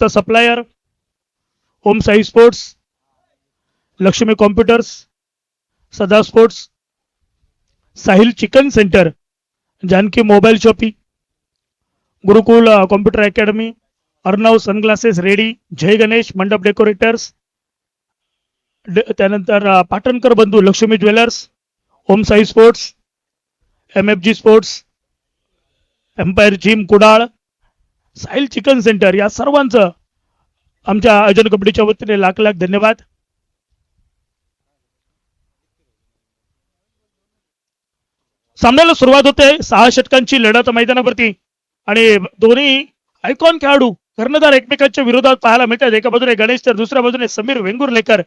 Datta supplier, Om Sai sports, Lakshmi computers, Sada sports, Sahil chicken centre, Janaki mobile shoppe, Gurukul computer academy, Arnav sunglasses ready, Jai Ganesh mandap decorators, त्यानंतर Patankar Bandhu Lakshmi jewellers, Om Sai sports, MFG sports, empire gym Kudal, Sahil chicken centre, या सर्वांचं आमच्या आयोजन कमिटीच्या वतीने लाख लाख धन्यवाद. सामन्याला सुरुवात होते. 6 षटकांची लढत मैदानावरती आणि दोन्ही आयकॉन खेळाडू कर्णधार एकमेकांच्या विरोधात पाहायला मिळतात. एका बाजूने गणेश तर दुसऱ्या बाजूने Sameer Vengurlekar.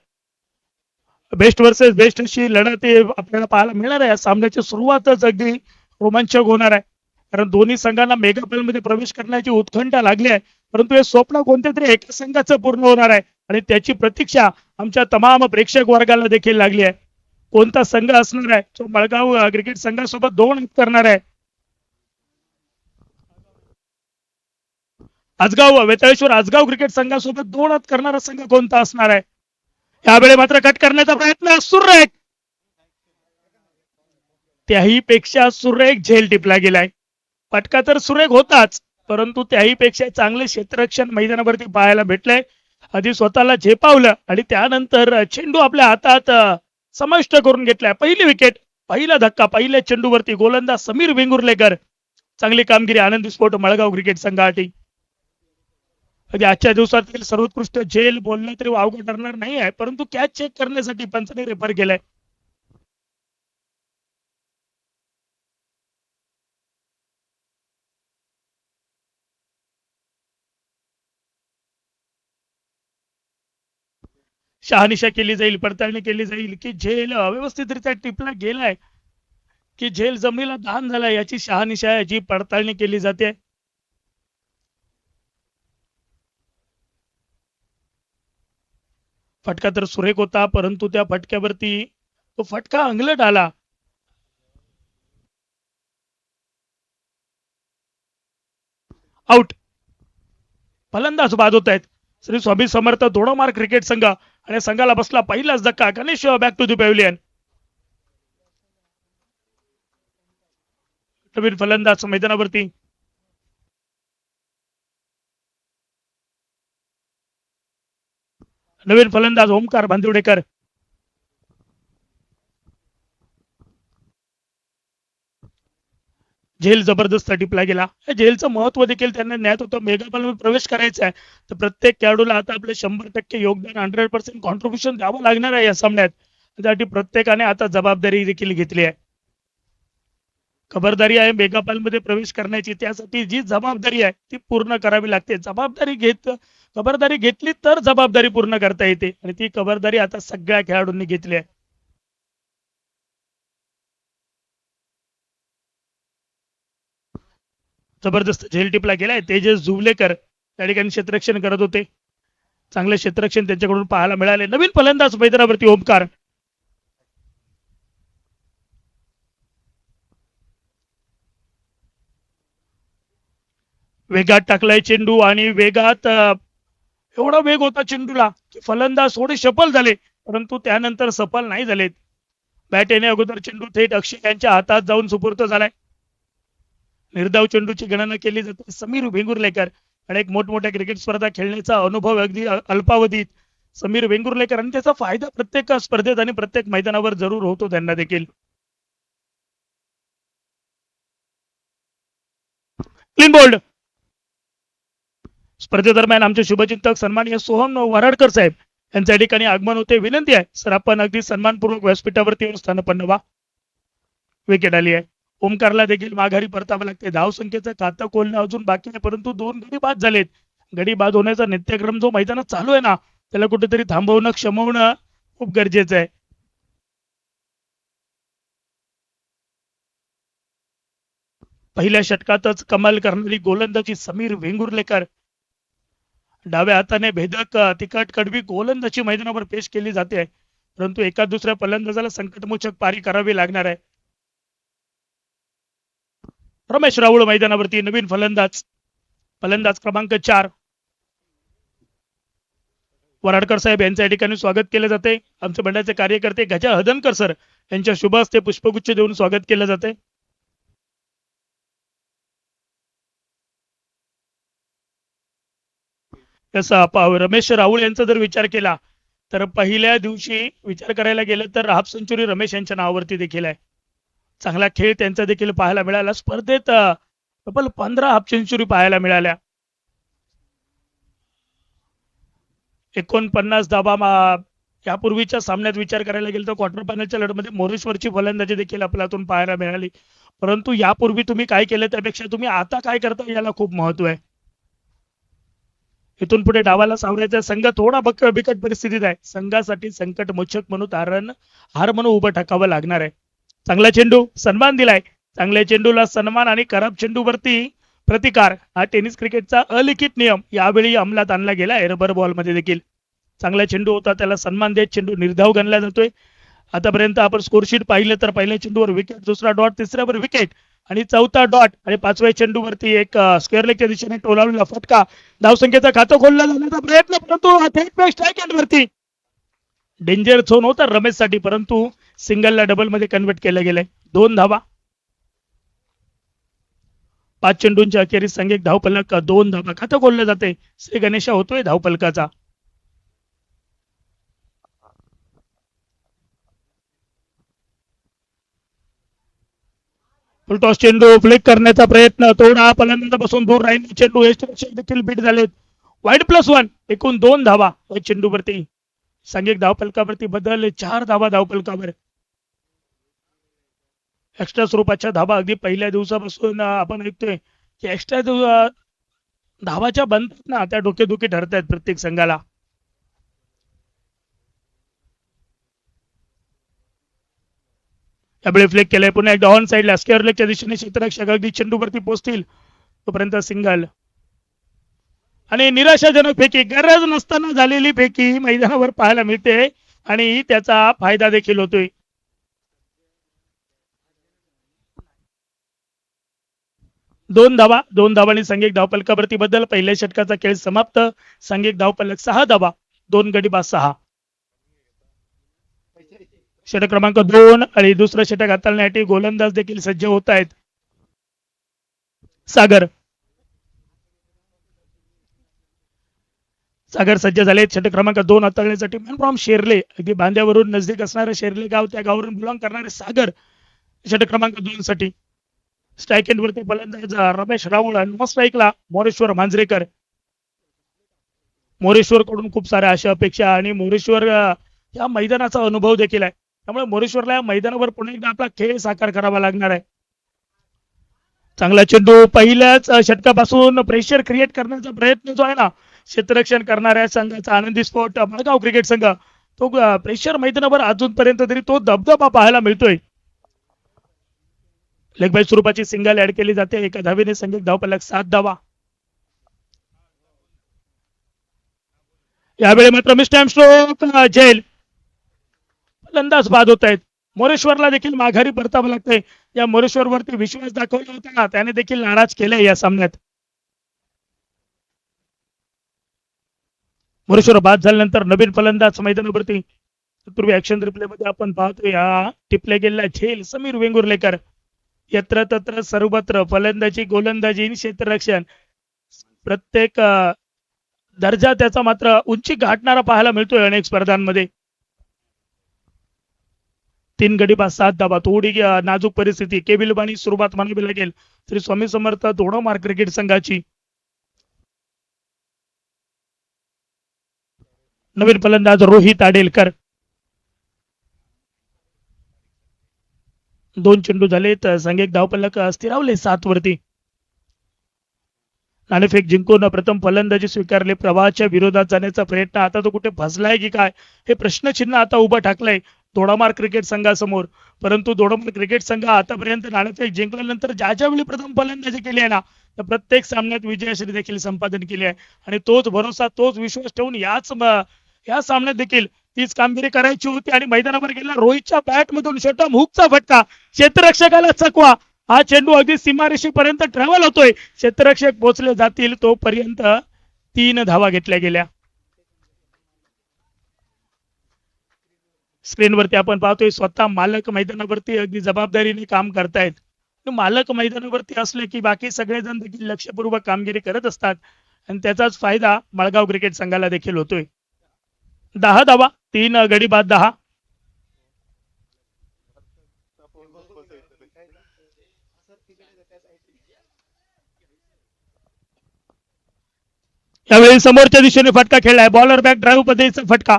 Best versus best अशी लढत आपल्याला पाहायला मिळणार आहे. या सामन्याची सुरुवातच अगदी रोमांचक होणार आहे, कारण दोन्ही संघांना मेगा मध्ये प्रवेश करण्याची उत्कंठा लागली आहे. परंतु हे स्वप्न कोणत्या तरी एका संघाचं पूर्ण होणार आहे आणि त्याची प्रतीक्षा आमच्या तमाम प्रेक्षक वर्गाला देखील लागली आहे. कोणता संघ असणार आहे जो मळगाव क्रिकेट संघासोबत 2 करणार आहे? आजगाव वेताळेश्वर आजगाव क्रिकेट संघासोबत 2 करणारा संघ कोणता असणार आहे? यावेळी मात्र कट करण्याचा प्रयत्न सुरेख, त्याही पेक्षा सुरेख झेल टिपला गेलाय. फटका तर सुरेख होताच, परंतु त्याही पेक्षा चांगले क्षेत्ररक्षण मैदानावरती पाहायला भेटलंय. आधी स्वतःला झेपावलं आणि त्यानंतर चेंडू आपल्या हातात समाविष्ट करून घेतलाय. पहिली विकेट, पहिला धक्का, पहिल्या चेंडूवरती गोलंदाज समीर वेंगुर्लेकर. चांगली कामगिरी आनंदी स्पोर्ट मळगाव क्रिकेट संघासाठी. आजच्या दिवसातील सर्वोत्कृष्ट झेल बोलणं तरी अवघड ठरणार नाही आहे, परंतु कॅच चेक करण्यासाठी पंचाने रेफर केलाय. शहानिशा केली जाईल, पडताळणी केली जाईल की झेल व्यवस्थितरित्या टिपला गेलाय की झेल जमिनीला दान झालाय, याची शहानिशा याची पडताळणी केली जाते. फटका तर सुरेख होता, परंतु त्या फटक्यावरती तो फटका अंगलट आला. आउट. फलंदाज बाद होत आहेत. श्री स्वामी समर्थ दोडोमार क्रिकेट संघ आणि संघाला बसला पहिलाच धक्का. Ganesh back to the pavilion. नवीन फलंदाज मैदानावरती. नवीन फलंदाज ओमकार बांदिवडेकर. झेल जबरदस्त टिपला गेला. झेलचं महत्व देखील त्यांना ज्ञात होतं. मेगाबॉल मध्ये प्रवेश करायचा आहे तर प्रत्येक खेळाडूला आता आपले 100% योगदान 100% कॉन्ट्रीब्युशन द्यावं लागणार आहे या सामन्यात. त्यासाठी प्रत्येकाने आता जबाबदारी देखील घेतली आहे. खबरदारी आहे मेगाबॉल मध्ये प्रवेश करण्याची. त्यासाठी जी जबाबदारी आहे ती पूर्ण करावी लागते. खबरदारी घेतली तर जबाबदारी पूर्ण करता येते आणि ती खबरदारी आता सगळ्या खेळाडूंनी घेतली आहे. जबरदस्त झेल टिपला गेलाय. तेजस जुवलेकर त्या ठिकाणी क्षेत्ररक्षण करत होते. चांगले क्षेत्ररक्षण त्यांच्याकडून पाहायला मिळाले. नवीन फलंदाज मैदानावरती ओमकार. वेगात टाकलाय चेंडू आणि वेगात एवढा वेग होता चेंडूला की फलंदाज थोडे सफल झाले, परंतु त्यानंतर सफल नाही झालेत. बॅट येण्या अगोदर चेंडू थेट अक्षय यांच्या हातात जाऊन सुपूर्त झालाय. निर्धाव चेंडूची गणना केली जाते. समीर वेंगुर्लेकर अनेक मोठमोठ्या क्रिकेट स्पर्धा खेळण्याचा अनुभव अगदी अल्पावधीत समीर वेंगुर्लेकर आणि त्याचा फायदा प्रत्येक स्पर्धेत आणि प्रत्येक मैदानावर जरूर होतो त्यांना देखील. Clean bowled. स्पर्धेदरम्यान आमचे शुभचिंतक सन्माननीय सोहम वराडकर साहेब यांच्या ठिकाणी आगमन होते. विनंती आहे सर आपण अगदी सन्मानपूर्वक व्यासपीठावरती येऊन स्थानपन्न व्हा. विकेट आली आहे. ओमकारला देखील माघारी परतावं लागते. धाव संख्येचं खातं खोलणं अजून बाकी आहे, परंतु 2 गडी बाद झालेत. गडी बाद होण्याचा नित्यक्रम जो मैदानात चालू आहे ना, त्याला कुठेतरी थांबवणं क्षमवणं खूप गरजेचं आहे. पहिल्या षटकातच कमाल करणारी गोलंदाजी समीर वेंगुर्लेकर. डाव्या हाताने भेदक तिखट कडवी गोलंदाजी मैदानावर पेश केली जाते, परंतु एका दुसऱ्या फलंदाजाला संकटमोचक पारी करावी लागणार आहे. रमेश राऊळ मैदानावरती. नवीन फलंदाज क्रमांक 4. वराडकर साहेब यांच्या ठिकाणी स्वागत केले जाते. आमचे मंडळाचे कार्यकर्ते गजा हदनकर सर यांच्या शुभ हस्ते पुष्पगुच्छ देऊन स्वागत केले जाते. रमेश राहुल यांचा जर विचार केला तर पहिल्या दिवशी विचार करायला गेलं तर हाफ सेंचुरी रमेश यांच्या नावावरती देखील आहे. चांगला खेळ त्यांचा देखील पाहायला मिळाला. स्पर्धेत तब्बल 15 हाफ सेंचुरी पाहायला मिळाल्या. 49 धाबा यापूर्वीच्या सामन्यात विचार करायला गेलं तर क्वार्टर फायनलच्या लढतमध्ये मोरेश्वरची फलंदाजी देखील आपल्यातून पाहायला मिळाली. परंतु यापूर्वी तुम्ही काय केलं त्यापेक्षा तुम्ही आता काय करता याला खूप महत्व आहे. इथून पुढे डावाला सावरायचा संघ थोडा बिकट परिस्थितीत आहे. संघासाठी संकट मोचक म्हणून हार म्हणून उभं टाकावं लागणार आहे. चांगला चेंडू सन्मान दिलाय. चांगल्या चेंडूला सन्मान आणि खराब चेंडूवरती प्रतिकार हा टेनिस क्रिकेटचा अलिखित नियम यावेळी अंमलात आणला गेला. रबर बॉल मध्ये देखील चांगला चेंडू होता, त्याला सन्मान देत चेंडू निर्धाव गणला जातोय. आतापर्यंत आपण स्कोरशीट पाहिलं तर पहिल्या चेंडूवर विकेट, दुसरा डॉट, तिसऱ्यावर विकेट आणि चौथा डॉट आणि पाचव्या चेंडूवरती एक स्क्वेअर लेगच्या दिशेने टोलावलेला फटका. धावसंख्येचा खातं खोलला जाण्याचा प्रयत्न, परंतु थेट स्ट्राईक एंडवरती डेंजर झोन होता रमेशसाठी, परंतु सिंगलला डबल मध्ये कन्वर्ट केलं गेलंय. 2 धावा. 5 चेंडूंच्या अखेरीस संघ एक धावफलक 2 धावा. खातं खोललं जाते. श्री गणेशा होतोय धावफलकाचा. फुलटॉस चेंडू फ्लिक करण्याचा प्रयत्न, थोडा फलंदाजापासून दूर राहील चेंडू. देखील बीट झालेत. वाईड +1. एकूण 2 धावा चेंडूवरती. संघिक धावफलकावरती बदल 4 धावा धावफलकावर. एक्स्ट्रा स्वरूपाच्या धावा अगदी पहिल्या दिवसापासून आपण ऐकतोय की एक्स्ट्रा धावाच्या बनतात ना, त्या डोकेदुखी ठरत आहेत प्रत्येक संघाला. यावेळी फ्लेक केलंय. पुन्हा एकदा ऑन साईडला स्क्वेअर लेगच्या दिशेने क्षेत्ररक्षक अगदी चेंडूवरती पोहोचतील तोपर्यंत सिंगल. आणि निराशाजनक फेकी, गरज नसताना झालेली फेकी मैदानावर पाहायला मिळते आणि त्याचा फायदा देखील होतोय. दोन धावांनी संघिक धावफलकावरती बदल. पहिल्या षटकाचा खेळ समाप्त. संघिक धावफलक 6 धावा, 2 गडी बाद 6. षटक क्रमांक 2 आणि दुसरं षटक हाताळण्यासाठी गोलंदाज देखील सज्ज होत आहेत. सागर सज्ज झाले षटक क्रमांक 2 हाताळण्यासाठी. मॅन फ्रॉम शेरले, अगदी बांद्यावरून नजदीक असणारे शेरले गाव, त्या गावावरून बिलॉंग करणारे सागर षटक क्रमांक 2 साठी. स्ट्राईक एंड वरती फलंदाज रमेश राहुल आणि नो स्ट्राईकला मोरेश्वर मांजरेकर. मोरेश्वर कडून खूप साऱ्या अशा अपेक्षा आणि मोरेश्वर या मैदानाचा अनुभव देखील आहे. त्यामुळे मोरेश्वरला या मैदानावर पुन्हा एकदा आपला खेळ साकार करावा लागणार आहे. चांगला चेंडू पहिल्याच षटकापासून प्रेशर क्रिएट करण्याचा प्रयत्न जो आहे ना, क्षेत्ररक्षण करणाऱ्या संघाचा आनंदी स्पोर्ट माळगाव क्रिकेट संघ, तो प्रेशर मैदानावर अजूनपर्यंत तरी तो दबदबा पाहायला मिळतोय. लेग बाय स्वरूपाची सिंगल ऍड केली जाते. एका धावेने संघिक धावफलक 7 धावा. यावेळी मात्र मिस्टर स्ट्रोक जेल फलंदाज बाद होत आहेत. मोरेश्वरला देखील माघारी परतावं लागतंय. या मोरेश्वर वरती विश्वास दाखवला होता ना, त्याने देखील नाराज केलंय या सामन्यात. मोरेश्वर बाद झाल्यानंतर नवीन फलंदाज मैदानावरती. पूर्वी ऍक्शन रिप्ले मध्ये आपण पाहतोय या टिपल्या गेलेला झेल समीर वेंगुर्लेकर. यत्र तत्र सर्वत्र फलंदाजी, गोलंदाजी, क्षेत्ररक्षण, प्रत्येक दर्जा त्याचा मात्र उंची गाठणारा पाहायला मिळतोय अनेक स्पर्धांमध्ये. 3 गडी बाद 7 धावा. थोडी नाजूक परिस्थिती, केबिलबाणी सुरुवात म्हणावी लागेल श्री स्वामी समर्थ दोडोमार क्रिकेट संघाची. नवीन फलंदाज रोहित आडेलकर. 2 चेंडू झालेत. संघिक धावफलक स्थिरावले 7 वरती. नाणेफेक जिंकून प्रथम फलंदाजी स्वीकारले. प्रवाहाच्या विरोधात जाण्याचा प्रयत्न, आता तो कुठे फसलाय की काय हे प्रश्नचिन्ह आता उभं टाकलंय दोडामार क्रिकेट संघासमोर. परंतु दोडामार क्रिकेट संघ आतापर्यंत नाणेफेक जिंकल्यानंतर ज्या वेळी प्रथम फलंदाजी केली आहे ना, तर प्रत्येक सामन्यात विजयश्री देखील संपादन केली आहे. आणि तोच भरोसा, तोच विश्वास ठेवून या सामन्यात देखील तीच कामगिरी करायची होती. आणि मैदानावर गेला रोहितच्या बॅट मधून शॉटम हुकचा फटका, क्षेत्ररक्षकाला चकवा. हा चेंडू अगदी सीमारेषेपर्यंत ट्रॅव्हल होतोय. क्षेत्ररक्षक पोहोचले जातील तोपर्यंत 3 धावा घेतल्या गेल्या. स्क्रीनवरती आपण पाहतोय स्वतः मालक मैदानावरती अगदी जबाबदारीने काम करतायत. मालक मैदानावरती असले की बाकी सगळेजण देखील लक्षपूर्वक कामगिरी करत असतात आणि त्याचाच फायदा मळगाव क्रिकेट संघाला देखील होतोय. 10 धावा, 3 गडी बाद 10. यावेळी समोरच्या दिशेने फटका खेळलाय. बॉलर बॅक ड्राईव्ह पद्धतीचा फटका.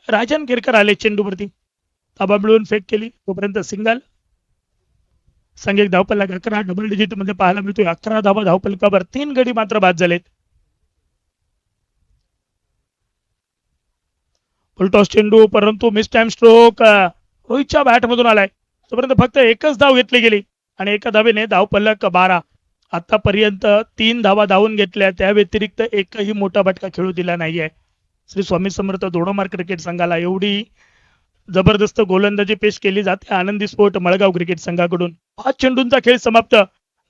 राजन गिरकर आले चेंडूवरती. ताबा मिळवून फेक केली तोपर्यंत सिंगल. संघ एक धावपल्ला 11 डबल डिजिट मध्ये पाहायला मिळतोय. 11 धावा धावपलकावर 3 गडी मात्र बाद झालेत. फुलटॉस चेंडू परंतु मिस टाइम स्ट्रोक रोहितच्या बॅट मधून आलाय. तोपर्यंत फक्त एकच धाव घेतली गेली आणि एका धावेने धावपलक 12. आतापर्यंत 3 धावा धावून घेतल्या, त्या व्यतिरिक्त एकही मोठा फटका खेळू दिला नाहीये. श्री स्वामी समर्थ दोडोमार क्रिकेट संघाला एवढी जबरदस्त गोलंदाजी पेश केली जाते आनंदी स्पोर्ट मळगाव क्रिकेट संघाकडून. 5 चेंडूंचा खेळ समाप्त.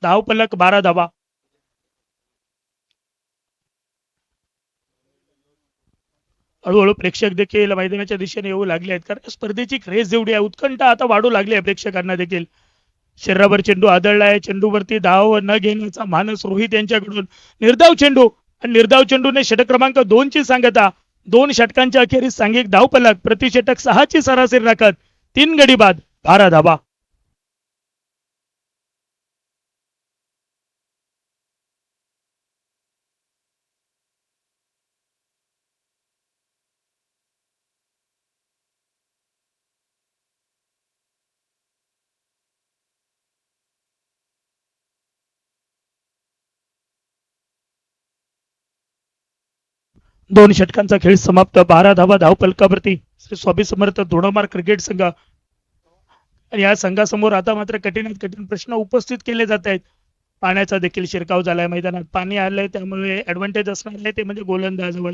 धावपलक 12 धावा. हळूहळू प्रेक्षक देखील मैदानाच्या दिशेने येऊ लागले आहेत, कारण स्पर्धेची क्रेज एवढी आहे, उत्कंठा आता वाढू लागली आहे प्रेक्षकांना देखील. शरीरावर चेंडू आदळलाय. चेंडूवरती धाव न घेण्याचा मानस रोहित यांच्याकडून. निर्धाव चेंडू आणि निर्धाव चेंडूने षटक क्रमांक 2 ची सांगता. 2 षटकांच्या अखेरीस सांघिक धावपलक, प्रति षटक 6 ची सरासरी राखत 3 गडी बाद 12 धावा. दोन षटकांचा खेळ समाप्त. 12 धावा धावपलकावरती श्री स्वामी समर्थ दोडोमार क्रिकेट संघ. आणि या संघासमोर आता मात्र कठीणात कठीण प्रश्न उपस्थित केले जात आहेत. पाण्याचा देखील शिरकाव झालाय मैदानात. पाणी आलंय त्यामुळे ऍडव्हान्टेज असणार आहे ते म्हणजे गोलंदाजाजवळ.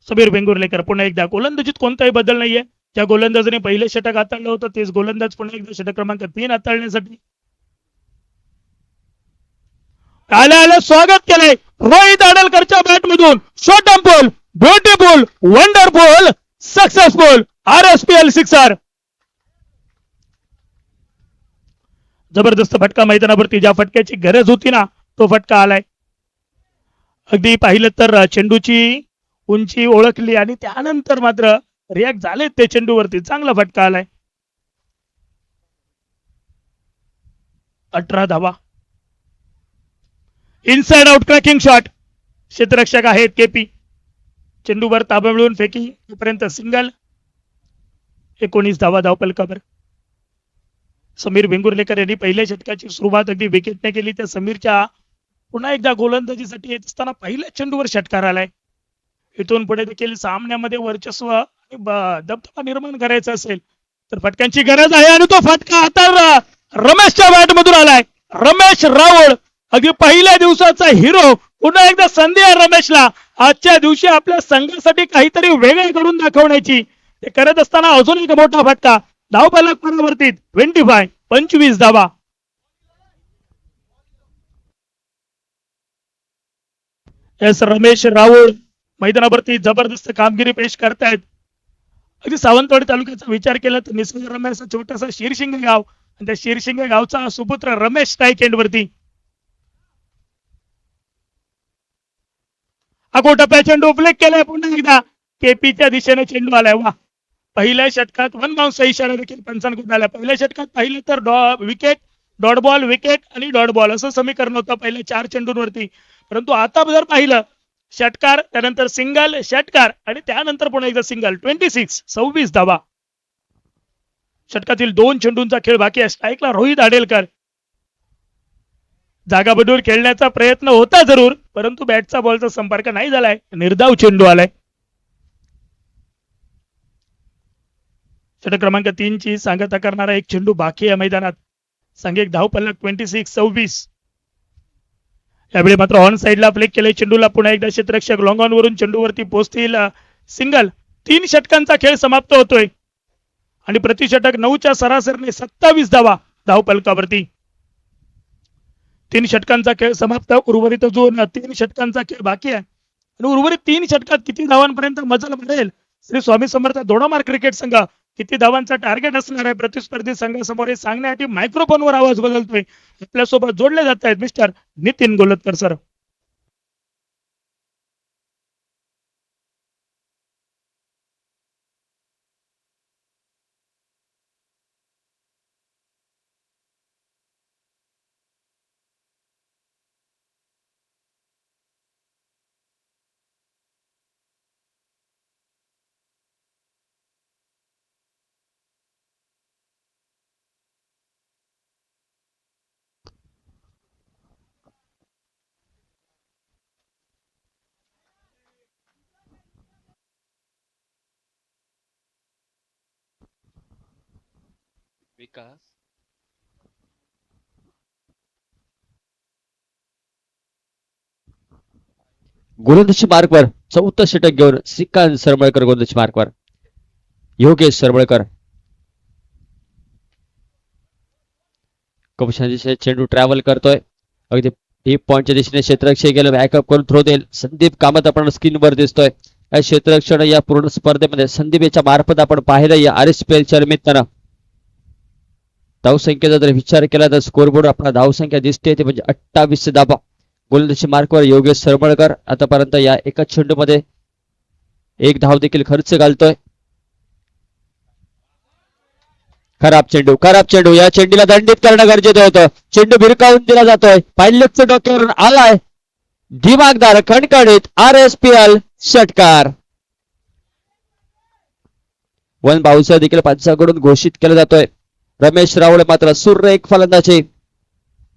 समीर वेंगुर्लेकर पुन्हा एकदा. गोलंदाजीत कोणताही बदल नाहीये. ज्या गोलंदाजाने पहिले षटक हाताळलं होतं तेच गोलंदाज पुन्हा एकदा षटक क्रमांक 3 हाताळण्यासाठी आल्या स्वागत केलंय रोहित आडलकरच्या बॅट मधून. Short ball, beautiful, wonderful, successful, RSPL sixer. जबरदस्त फटका मैदानावरती. ज्या फटक्याची गरज होती ना तो फटका आलाय. अगदी पाहिलं तर चेंडूची उंची ओळखली आणि त्यानंतर मात्र रिॲक्ट झाले ते चेंडूवरती. चांगला फटका आलाय. 18 धावा. Inside out cracking shot. क्षेत्ररक्षक आहेत केपी. चेंडूवर ताबा मिळवून फेकी तोपर्यंत सिंगल. 19 धावा धावपलकावर. समीर वेंगुर्लेकर यांनी पहिल्या षटकाची सुरुवात अगदी विकेटने केली. त्या समीरच्या पुन्हा एकदा गोलंदाजीसाठी येत असताना पहिल्या चेंडूवर षटकार आलाय. इथून पुढे देखील सामन्यामध्ये वर्चस्व आणि दबदबा निर्माण करायचा असेल तर फटक्यांची गरज आहे आणि तो फटका आता रमेशच्या बॅट मधून आलाय. रमेश रावळ अगदी पहिल्या दिवसाचा हिरो. पुन्हा एकदा संधी आहे रमेशला आजच्या दिवशी आपल्या संघासाठी काहीतरी वेगळे करून दाखवण्याची. ते करत असताना अजून एक मोठा फटका. धावपलक परिवर्तित. 25 धावा. एस रमेश रावळ मैदानावरती जबरदस्त कामगिरी पेश करतायत. अगदी सावंतवाडी तालुक्याचा विचार केला तर निसर्ग रमेश छोटासा शिरशिंगे गाव आणि त्या शिरशिंगे गावचा सुपुत्र रमेश स्ट्राईक एंड वरती. टप्प्या चेंडू फ्लिक केलाय. पुन्हा एकदा केपीच्या दिशेने चेंडू आलाय. वा. पहिल्या षटकात 1 बाउन्सचा इशारा देखील पंचांकडून आला. पहिल्या षटकात पाहिलं तर विकेट, डॉट बॉल, विकेट आणि डॉट बॉल असं समीकरण होतं पहिल्या 4 चेंडूंवरती. परंतु आता जर पाहिलं षटकार, त्यानंतर सिंगल, षटकार आणि त्यानंतर पुन्हा एकदा सिंगल. 26 धावा. षटकातील 2 चेंडूंचा खेळ बाकी आहे. स्ट्राईकला रोहित आडेलकर. जागा बदलून खेळण्याचा प्रयत्न होता जरूर, परंतु बॅटचा बॉलचा संपर्क नाही झालाय. निर्धाव चेंडू आलाय. षटक क्रमांक 3 ची सांगता करणारा एक चेंडू बाकी आहे मैदानात. सांघिक धावपलक 26. यावेळी मात्र ऑन साइडला फ्लिक केले चेंडूला. पुन्हा एकदा क्षेत्ररक्षक लॉंग ऑन वरून चेंडूवरती पोहोचतील. सिंगल. 3 षटकांचा खेळ समाप्त होतोय. आणि प्रतिषटक 9च्या सरासरीने 27 धावा धावफलकावरती. 3 षटकांचा खेळ समाप्त. उर्वरित अजून 3 षटकांचा खेळ बाकी आहे आणि उर्वरित 3 षटकात किती धावांपर्यंत मजल मिळेल श्री स्वामी समर्थ दोडामार्ग क्रिकेट संघ किती धावांचा टार्गेट असणार आहे प्रतिस्पर्धी संघासमोर हे सांगण्यासाठी मायक्रोफोनवर आवाज बदलतोय. आपल्यासोबत जोडले जात आहेत मिस्टर नितीन गोलतकर सर. विकास गोलंदाजी मार्कवर 14 षटक घेऊन श्रीकांत सरमळकर गोलंदाजी मार्कवर. योगेश सरमळकर खूप छान दिशेने चेंडू ट्रॅव्हल करतोय. अगदी डीप पॉइंटच्या दिशेने क्षेत्ररक्षक गेलं बॅकअप करून थ्रो देईल. संदीप कामत आपण स्क्रीनवर दिसतोय. या क्षेत्ररक्षण या पूर्ण स्पर्धेमध्ये संदीप याच्या मार्फत आपण पाहिलं या RSPL च्या निमित्तानं. धावसंख्येचा जर विचार केला तर स्कोरबोर्ड आपला धावसंख्या दिसते ते म्हणजे 28 धावा. गोलंदाजी मार्कवर योगेश सरमळकर आतापर्यंत या एकाच चेंडूमध्ये 1 धाव देखील खर्च घालतोय. खराब चेंडू या चेंडूला दंडित करणं गरजेचं होतं. चेंडू भिरकावून दिला जातोय. पायलटच्या डोक्यावरून आलाय दिमागदार खणखणीत RSPL षटकार. वन बाउन्सर देखील पंचाकडून घोषित केला जातोय. रमेश रावळे मात्र सुरेख फलंदाजी.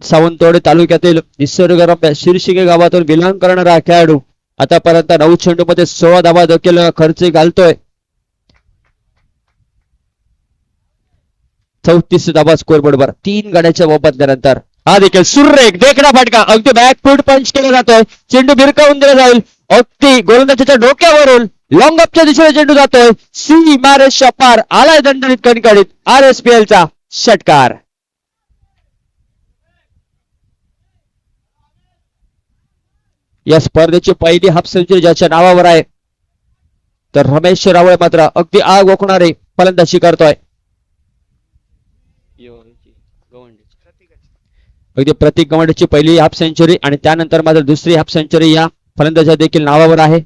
सावंतवाडी तालुक्यातील निसर्गरम्य शिरशिगे गावातून बिलॉंग करणारा खेळाडू आतापर्यंत 9 चेंडूमध्ये 16 धावा देखील खर्च घालतोय. 34 धावा स्कोरबोर्डवर 3 गड्याच्या मोबदल्यानंतर हा देखील सुरेख देखणा फटका. अगदी बॅकफूट पंच केला जातोय. चेंडू भिरकावून दिला जाईल. अगदी गोलंदाजाच्या डोक्यावरून लॉंग अपच्या दिशेने चेंडू जातोय. सीमारेषा पार आलाय दणदणीत कणकणीत RSPL चा षटकार. या स्पर्धेची पहिली हाफ सेंचुरी ज्याच्या नावावर आहे तर रमेश रावळे मात्र अगदी आग ओकणारे फलंदाजी करतोय. अगदी प्रतीक गवंडेची पहिली हाफ सेंचुरी आणि त्यानंतर मात्र दुसरी हाफ सेंचुरी या फलंदाजा देखील नावावर आहे.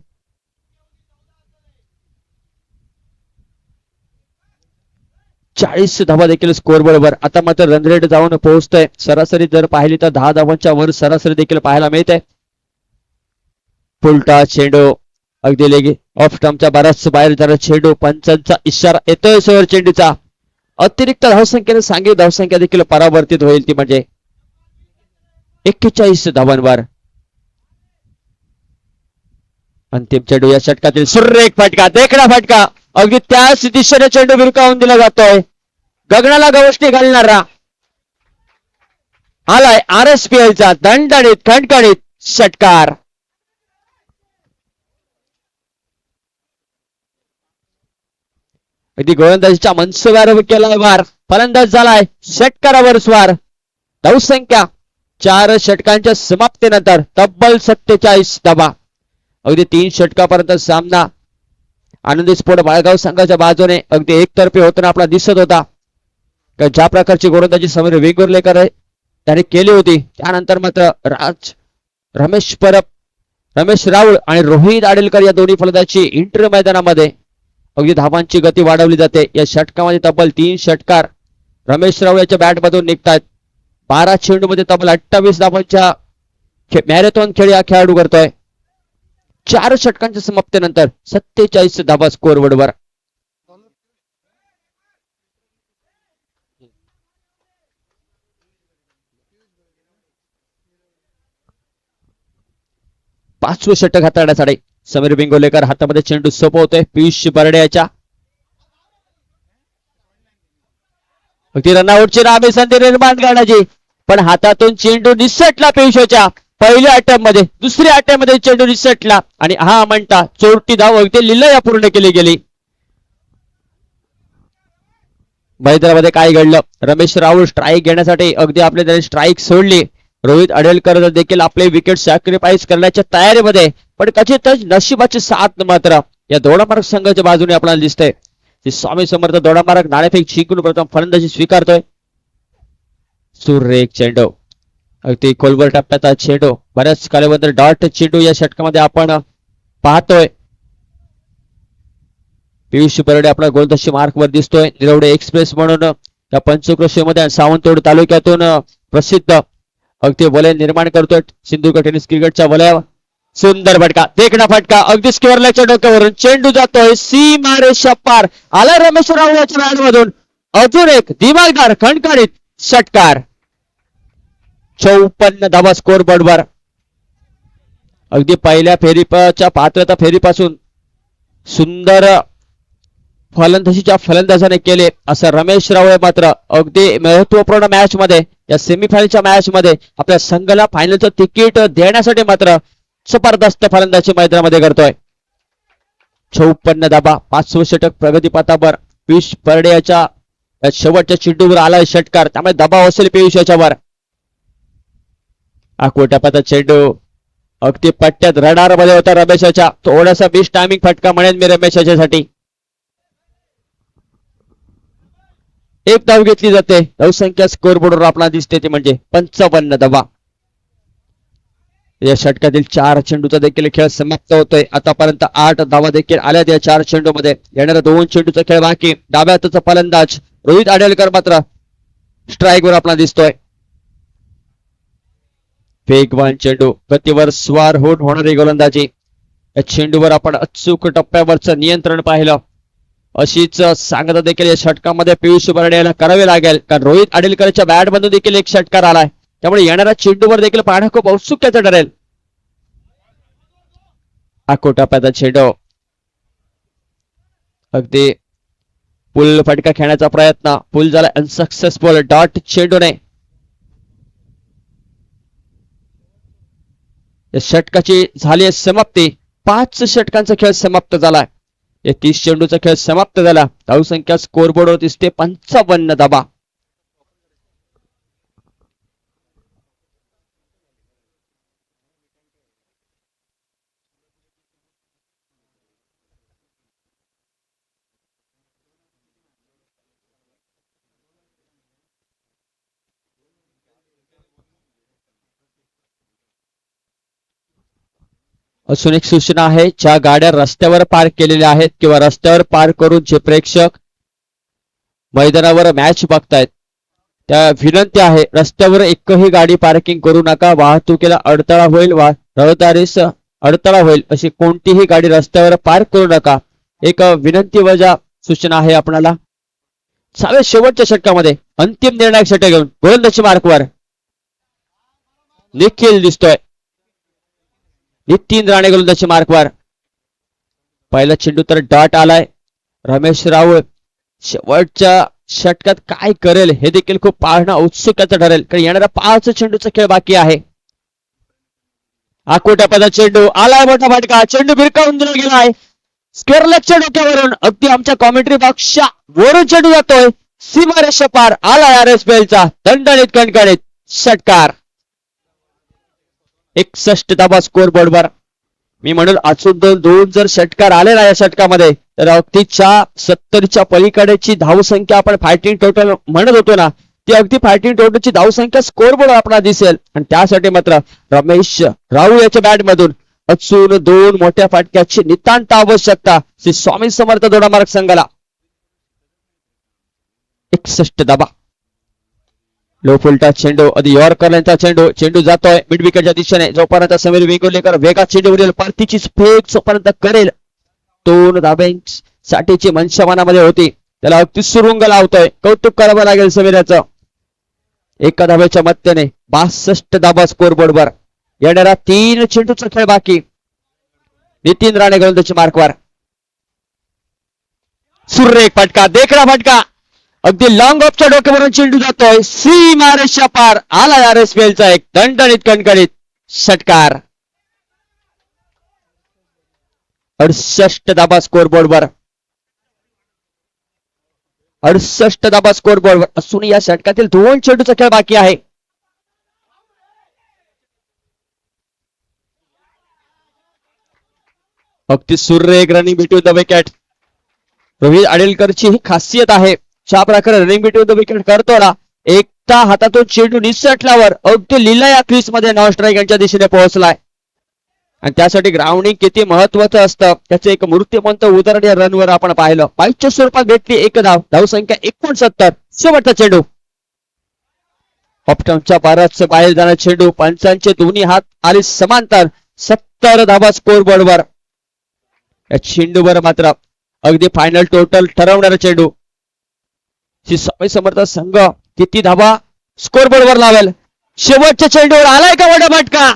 चाळीस धावा देखील स्कोरबोर्डवर. आता मात्र रन रेट जाऊन पोहोचतोय. सरासरी जर पाहिली तर 10 धावांच्या वर सरासरी देखील पाहायला मिळते. फुलटा चेंडू अगदी लेगी ऑफ स्टंपच्या बराच बाहेर जाणार चेंडू. पंचांचा इशारा येतोय सर चेंडूचा. अतिरिक्त धावसंख्येने सांघिक धावसंख्या देखील परावर्तित होईल ती म्हणजे 41 धावांवर. अंतिम चेंडू या षटकातील सुरेख फटका देखणा फटका. अगदी त्याच दिशेने चेंडू भिरकावून दिला जातोय. गगनाला गवसणी घालणारा आलाय RSPL चा दणदणीत खणखणीत षटकार. अगदी गोलंदाजीच्या मनसुब्यावर केलाय वार. फलंदाज झालाय षटकारावर स्वार. धावसंख्या 4 षटकांच्या समाप्तीनंतर तब्बल 47 धावा. अगदी 3 षटकापर्यंत सामना आनंदी स्फोट बाळगाव संघाच्या बाजूने अगदी एकतर्फी होताना आपला दिसत होता. ज्या प्रकारची गोलंदाजी समीर वेंगुर्लेकर त्याने केली होती त्यानंतर मात्र रमेश राऊळ आणि रोहित आडेलकर या दोन्ही फलंदाजी इंटर मैदानामध्ये अगदी धावांची गती वाढवली जाते. या षटकामध्ये तब्बल 3 षटकार रमेश राऊळ याच्या बॅटमधून निघतात. 12 चेंडूमध्ये तब्बल 28 धावांच्या मॅरेथॉन खेळ हा खेळाडू करतोय. 4 षटकांच्या समाप्तीनंतर 47 धावा स्कोरबोर्डवर. पाचवं षटक हाताळण्यासाठी समीर वेंगुर्लेकर हातामध्ये चेंडू सोपवतोय पियुष बर्डे याच्या. अगदी रनआउटची रामी संधी निर्माण करण्याची पण हातातून चेंडू निसटला पियुषच्या. पहिल्या अटेम्प्ट मध्ये दुसऱ्या अटेम्प्ट मध्ये चेंडू निसटला आणि हा म्हणता चोरटी धाव अगदी लिलया पूर्ण केली गेली. मैदानामध्ये काय घडलं. रमेश राहुल स्ट्राईक घेण्यासाठी अगदी आपल्या त्याने स्ट्राईक सोडली. रोहित अडेलकर देखील आपले विकेट सॅक्रिफाईस करण्याच्या तयारीमध्ये, पण कचितच नशिबाची साथ मात्र या दोडामार्ग संघाच्या बाजूने आपल्याला दिसतंय. स्वामी समर्थ दोडामार्ग नाणेफेक जिंकून प्रथम फलंदाजी स्वीकारतोय. सुरेख चेंडू, अगदी खोलवर टप्प्याचा चेंडू, बऱ्याच कालावधीनंतर डॉट चेंडू या षटकामध्ये आपण पाहतोय. पियुष बर्डे आपला गोलंदाजी मार्कवर दिसतोय. निरवडे एक्सप्रेस म्हणून या पंचक्रोशीमध्ये सावंतवाडी तालुक्यातून प्रसिद्ध अगदी वलय निर्माण करतोय सिंधुदुर्ग टेनिस क्रिकेटच्या वलयावर. सुंदर फटका, देखणा फटका, अगदी स्क्वेअरलेगच्या डोक्यावरून चेंडू जातोय सीमारेषा पार. आला रमेश राहुल याच्या बॅटमधून अजून एक दिमागदार खणखणीत षटकार. 54 धावा स्कोर बोर्डवर. अगदी पहिल्या फेरीच्या पात्रता फेरीपासून सुंदर फलंदाजीच्या फलंदाजाने केले असं रमेश रावळे मात्र अगदी महत्वपूर्ण मॅच मध्ये, या सेमीफायनलच्या मॅच मध्ये आपल्या संघाला फायनलचं तिकीट देण्यासाठी मात्र जबरदस्त फलंदाजी मैदानामध्ये करतोय. 54 धावा, 5वं षटक प्रगतीपथावर. पियुष बर्डे याच्या शेवटच्या चेंडूवर आलाय षटकार, त्यामुळे दबाव असेल पियुष याच्यावर. आकोटापाचा चेंडू अगदी पट्ट्यात रडार मध्ये होता रमेशाच्या. थोडासा मिस टायमिंग फटका म्हणेन मी रमेश याच्यासाठी. एक धाव घेतली जाते. धावसंख्या स्कोर बोर्डवर आपल्याला दिसते ती म्हणजे 55 धावा. या षटकातील 4 चेंडूचा देखील खेळ समाप्त होतोय. आतापर्यंत 8 धावा देखील आल्या या 4 चेंडू मध्ये. येणाऱ्या 2 चेंडूचा खेळ बाकी. डाव्या हाताचा फलंदाज रोहित अडेलकर मात्र स्ट्राईक वर आपल्याला दिसतोय. वेगवान चेंडू, गतीवर स्वार होणारी गोलंदाजी. या चेंडूवर आपण अचूक टप्प्यावरचं नियंत्रण पाहिलं. अशीच सांगता देखील या षटकामध्ये पियुष बर्डे याला करावे लागेल, कारण रोहित अडेलकरच्या बॅट मधून देखील एक षटकार आलाय. त्यामुळे येणाऱ्या चेंडूवर देखील पाहणं खूप औत्सुक्याचं ठरेल. आकोटापाचा चेंडू, अगदी पुल फटका खेळण्याचा प्रयत्न, पुल झाला अनसक्सेसफुल. डॉट चेंडूने या षटकाची झाली समाप्ती. 5 षटकांचा खेळ समाप्त झालाय. या 30 चेंडूचा खेळ समाप्त झाला. धावसंख्या स्कोर बोर्डवर दिसते 55 धावा. अजून एक सूचना आहे, ज्या गाड्या रस्त्यावर पार्क केलेल्या आहेत किंवा रस्त्यावर पार्क करून जे प्रेक्षक मैदानावर मॅच बघतायत, त्या विनंती आहे रस्त्यावर एकही गाडी पार्किंग करू नका. वाहतुकीला अडथळा होईल, रहदारीस अडथळा होईल अशी कोणतीही गाडी रस्त्यावर पार्क करू नका. एक विनंती वजा सूचना आहे आपणाला. शेवटच्या षटकामध्ये अंतिम निर्णायक षटक घेऊन गोलंदाजी मार्कवर निखिल दिसतोय. नितीन राणे गोलंदाजी मार्कवर. पहिला चेंडू तर डॉट आलाय. रमेश राहुल शेवटच्या षटकात काय करेल हे देखील खूप पाहणं औत्सुक्याचं ठरेल, कारण येणारा 5 चेंडूचा खेळ बाकी आहे. आकोटापाचा चेंडू आलाय, मोठा फटका, चेंडू भिरकावून दिला गेलाय स्क्वेअरलेगच्या डोक्यावरून. अगदी आमच्या कॉमेंट्री बॉक्सच्या वरून चेंडू जातोय सीमारेषा पार. आलाय RSPLचा दणदणीत कणकणीत षटकार. 61 धावा स्कोर बोर्डवर. मी म्हणून अजून 2 जर षटकार आले ना या षटकामध्ये तर अगदीच्या 70च्या पलीकडेची धावसंख्या आपण फायटिंग टोटल म्हणत होतो ना, ती अगदी फायटिंग टोटलची धावसंख्या स्कोर बोर्ड आपल्याला दिसेल. आणि त्यासाठी मात्र रमेश राहुल याच्या बॅट मधून अजून 2 मोठ्या फटक्याची नितांत आवश्यकता श्री स्वामी समर्थ दोडामार्ग संघाला. 61 धावा. लो फुलटा चेंडू, आधी यॉर्करचा चेंडू, चेंडू जातोय मिड विकेटच्या दिशेने. जोपर्यंत समीर वेंगुर्लेकर वेगात चेंडूवरील परतीचीच फेक जोपर्यंत करेल, 2 धाब्यांसाठीची मनशा मनामध्ये होती, त्याला अगदी सुरुंग लावतोय. कौतुक करावं लागेल समीराचं. 1 धाब्याच्या मत्तेने 62 धाबा स्कोर बोर्डवर. येणारा 3 चेंडूचा खेळ बाकी. नितीन राणे गोलंदाजी मार्कवर. सुरेख फटका, देखणा फटका, अगदी लॉंग ऑफच्या डोक्यावरून चेंडू जातोय सीमारेषा पार. आला RSPLचा एक दणदणीत कणकणीत षटकार. 68 धाबा स्कोर बोर्डवर. 68 धाबा स्कोर बोर्डवर असून या षटकातील 2 चेंडूचा खेळ बाकी आहे. अगदी सुरेख running between the wicket. Rohit आडेलकरची ही खासियत आहे. ज्या प्रकारे रनिंग बिटवीन द विकेट करतो ना, एकटा हातातून चेंडू निसटल्यावर अगदी लीला या क्रीज मध्ये नॉन स्ट्राईक यांच्या दिशेने पोहोचलाय. आणि त्यासाठी ग्राउंडिंग किती महत्वाचं असतं त्याचं एक मूर्तिमंत उदाहरण या रनवर आपण पाहिलं. 5च्या स्वरूपात भेटली एक धाव. धावसंख्या 69. शेवटचा चेंडू ऑप्टमच्या पाराच्या बाहेर जाणारा चेंडू. पंचांचे दोन्ही हात आले समांतर. 70 धाबा स्कोर बोर्डवर. या चेंडूवर मात्र अगदी फायनल टोटल ठरवणारा चेंडू. स्वामी समर्थ संघ किती धाबा स्कोर बोर्डवर लावेल. शेवटच्या चेंडूवर आलाय का मोठा फटका.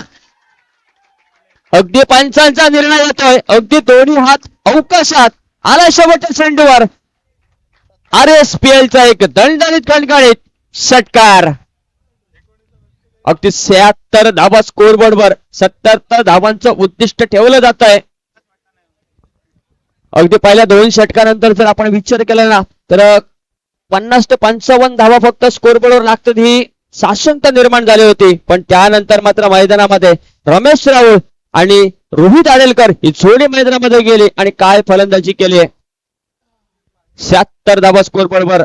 अगदी पंचांचा निर्णय येतोय. अगदी दोन्ही हात अवकाशात आला शेवटच्या चेंडूवर. RSPL चा एक दणदणीत खणखणीत षटकार. अगदी 76 धाबा स्कोर बोर्डवर 77 धावांचं उद्दिष्ट ठेवलं जात आहे. अगदी पहिल्या 2 षटकानंतर जर आपण विचार केला ना तर 50 ते 55 धावा फक्त स्कोर बोर्डवर लागतात ही साशंकता निर्माण झाली होती. पण त्यानंतर मात्र मैदानामध्ये रमेश राहुल आणि रोहित आडेलकर ही जोडी मैदानामध्ये गेली आणि काय फलंदाजी केली. 76 धावा स्कोर बोर्डवर.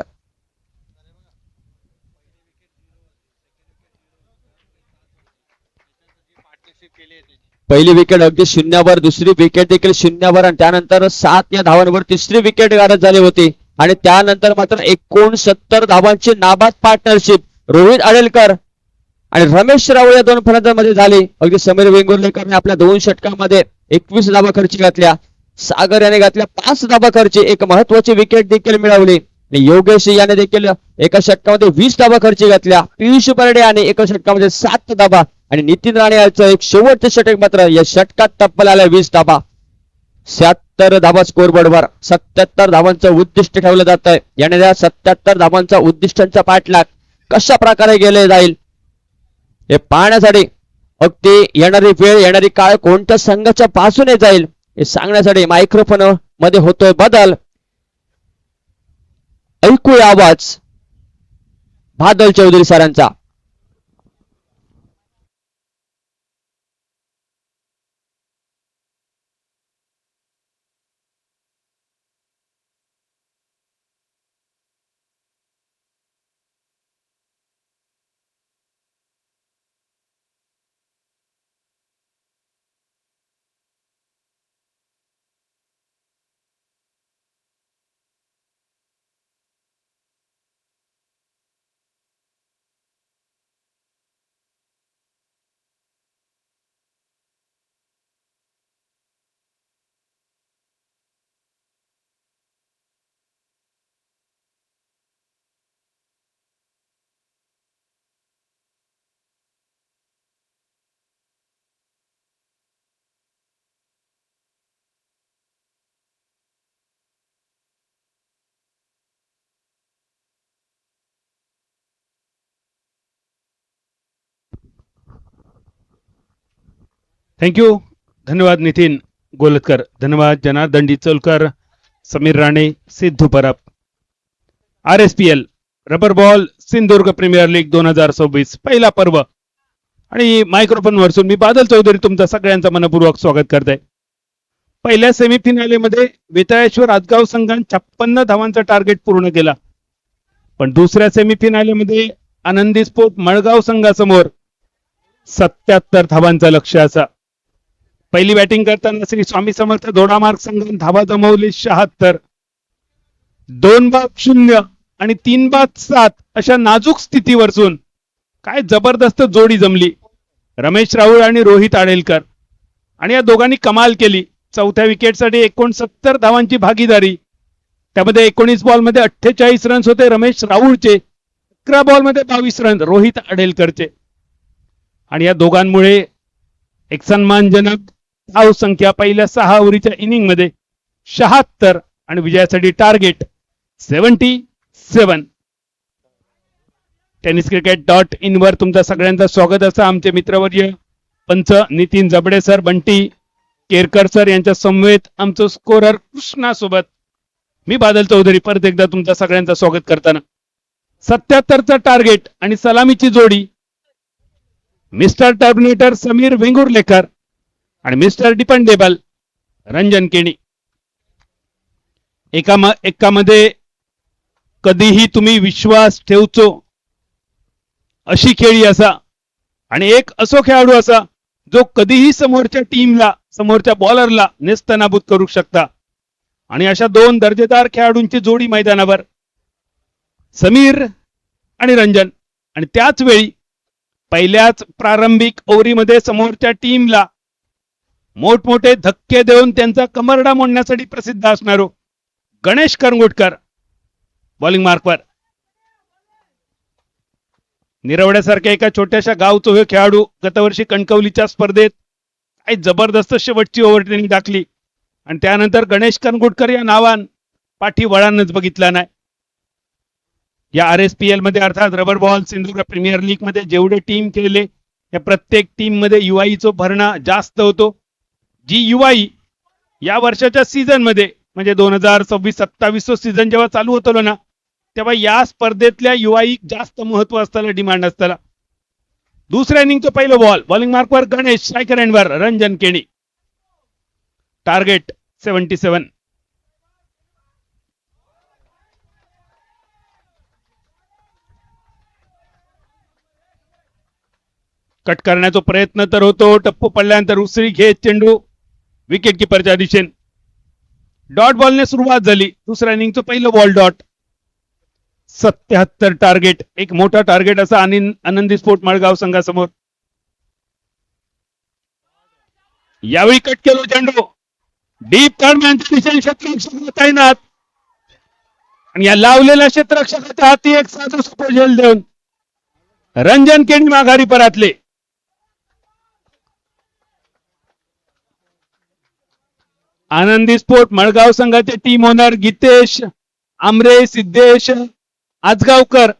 पहिली विकेट अगदी शून्यावर. दुसरी विकेट देखील शून्यावर. आणि त्यानंतर 7 या धावांवर तिसरी विकेट गारद झाली होती. आणि त्यानंतर मात्र 69 धावांची नाबाद पार्टनरशिप रोहित आडेलकर आणि रमेश राहुल या 2 फलंदाजांमध्ये झाली. अगदी समीर वेंगुर्लेकरने आपल्या 2 षटकांमध्ये 21 धावा खर्ची घातल्या. सागर याने घातल्या 5 धावा खर्ची. एक महत्वाची विकेट देखील मिळवली. योगेश याने देखील एका षटकामध्ये 20 धावा खर्ची घातल्या. पियुष बर्डे याने एका षटकामध्ये 7 धावा आणि नितीन राणे याचं एक शेवटचं षटक मात्र या षटकात तब्बल आलाय 20 धावा. 76 धावा स्कोर बोर्डवर. 77 धावांचं उद्दिष्ट ठेवलं जात आहे. येणाऱ्या 77 धावांचा उद्दिष्टांचा पाठलाग कशा प्रकारे गेले जाईल हे पाहण्यासाठी अगदी येणारी वेळ येणारी काळ कोणत्या संघाच्या बाजूने जाईल हे सांगण्यासाठी मायक्रोफोन मध्ये होतोय बदल. ऐकूया आवाज बादल चौधरी सरांचा. थँक्यू. धन्यवाद नितीन गोलतकर. धन्यवाद Janardan Dicholkar, Sameer Rane, Siddhu Parab. RSPL rubber ball Sindhudurg premier league 2026 पहिला पर्व आणि मायक्रोफोन वरसून मी बादल चौधरी तुमचं सगळ्यांचं मनपूर्वक स्वागत करते. पहिल्या सेमीफिनालेमध्ये वेताळेश्वर आजगाव संघाने 56 धावांचा टार्गेट पूर्ण केला. पण दुसऱ्या सेमीफिनालेमध्ये आनंदी स्पोर्ट मळगाव संघासमोर 77 धावांचा लक्ष्य असा. पहिली बॅटिंग करताना श्री स्वामी समर्थ दोडामार्ग संघाने धावा जमवली 76. 2-0 आणि 3-7 अशा नाजूक स्थितीवरसून काय जबरदस्त जोडी जमली. रमेश राहुल आणि रोहित आडेलकर आणि या दोघांनी कमाल केली. चौथ्या विकेटसाठी 69 धावांची भागीदारी. त्यामध्ये 19 बॉलमध्ये 48 रन्स होते रमेश राहुलचे. 11 बॉलमध्ये 22 रन रोहित आडेलकरचे. आणि या दोघांमुळे एक सन्मानजनक धाव संख्या पहिल्या 6 ओव्हरीच्या इनिंग मध्ये 76 आणि विजयासाठी टार्गेट 77. टेनिस क्रिकेट.in वर तुमचं सगळ्यांचं स्वागत असं आमचे मित्रवर्य पंच नितीन जबडे सर, बंटी केरकर सर यांच्या समवेत आमचं स्कोरर कृष्णा सोबत मी बादल चौधरी परत एकदा तुमचं सगळ्यांचं स्वागत करताना 77चं टार्गेट आणि सलामीची जोडी मिस्टर टर्मिनेटर समीर वेंगुर्लेकर आणि मिस्टर डिपेंडेबल रंजन केणी. एकामध्ये कधीही तुम्ही विश्वास ठेवचो अशी खेळी असा आणि एक असो खेळाडू असा जो कधीही समोरच्या टीमला समोरच्या बॉलरला नेस्तनाबूत करू शकता. आणि अशा दोन दर्जेदार खेळाडूंची जोडी मैदानावर समीर आणि रंजन. आणि त्याच वेळी पहिल्याच प्रारंभिक ओव्हरीमध्ये समोरच्या टीमला मोठमोठे धक्के देऊन त्यांचा कमरडा मोडण्यासाठी प्रसिद्ध असणारो गणेश करंगुटकर बॉलिंग मार्कवर. निरवड्यासारख्या एका छोट्याशा गावचो हे खेळाडू गतवर्षी कणकवलीच्या स्पर्धेत काही जबरदस्त शेवटची ओव्हर त्यांनी टाकली आणि त्यानंतर गणेश करंगुटकर या नावान पाठी वळानच बघितला नाही. या RSPL मध्ये अर्थात rubber ball Sindhudurg premier league मध्ये जेवढे टीम खेळले या प्रत्येक टीम मध्ये युआईचा भरणा जास्त होतो. जी युआई या वर्षाच्या सीझन मध्ये म्हणजे 2026-27 सीझन जेव्हा चालू होतो ना तेव्हा या स्पर्धेतल्या युआई जास्त महत्व असताना डिमांड असताना. दुसऱ्या इनिंगचं पहिलं बॉल बॉलिंग मार्कवर गणेश स्ट्रायकर एंडवर रंजन केणी. टार्गेट 77. कट करण्याचा प्रयत्न तर होतो. टप्पू पडल्यानंतर उसळी घेत चेंडू विकेट किपरच्या दिशेने. डॉट बॉलने सुरुवात झाली. दुसऱ्या इनिंगचं पहिलं बॉल डॉट. 77 टार्गेट. एक मोठा टार्गेट असा आनंदी स्पोर्ट मळगाव संघासमोर. यावेळी कट केलो चेंडू डीप कर्म्यांच्या दिशेने क्षेत्ररक्षक तैनात आणि या लावलेल्या क्षेत्ररक्षकाच्या हाती एक साधू सोपं झेल देऊन रंजन केणी माघारी परतले. आनंदी स्पोर्ट मळगाव संघाचे टीम ओनर गीतेश आमरे सिद्धेश आजगावकर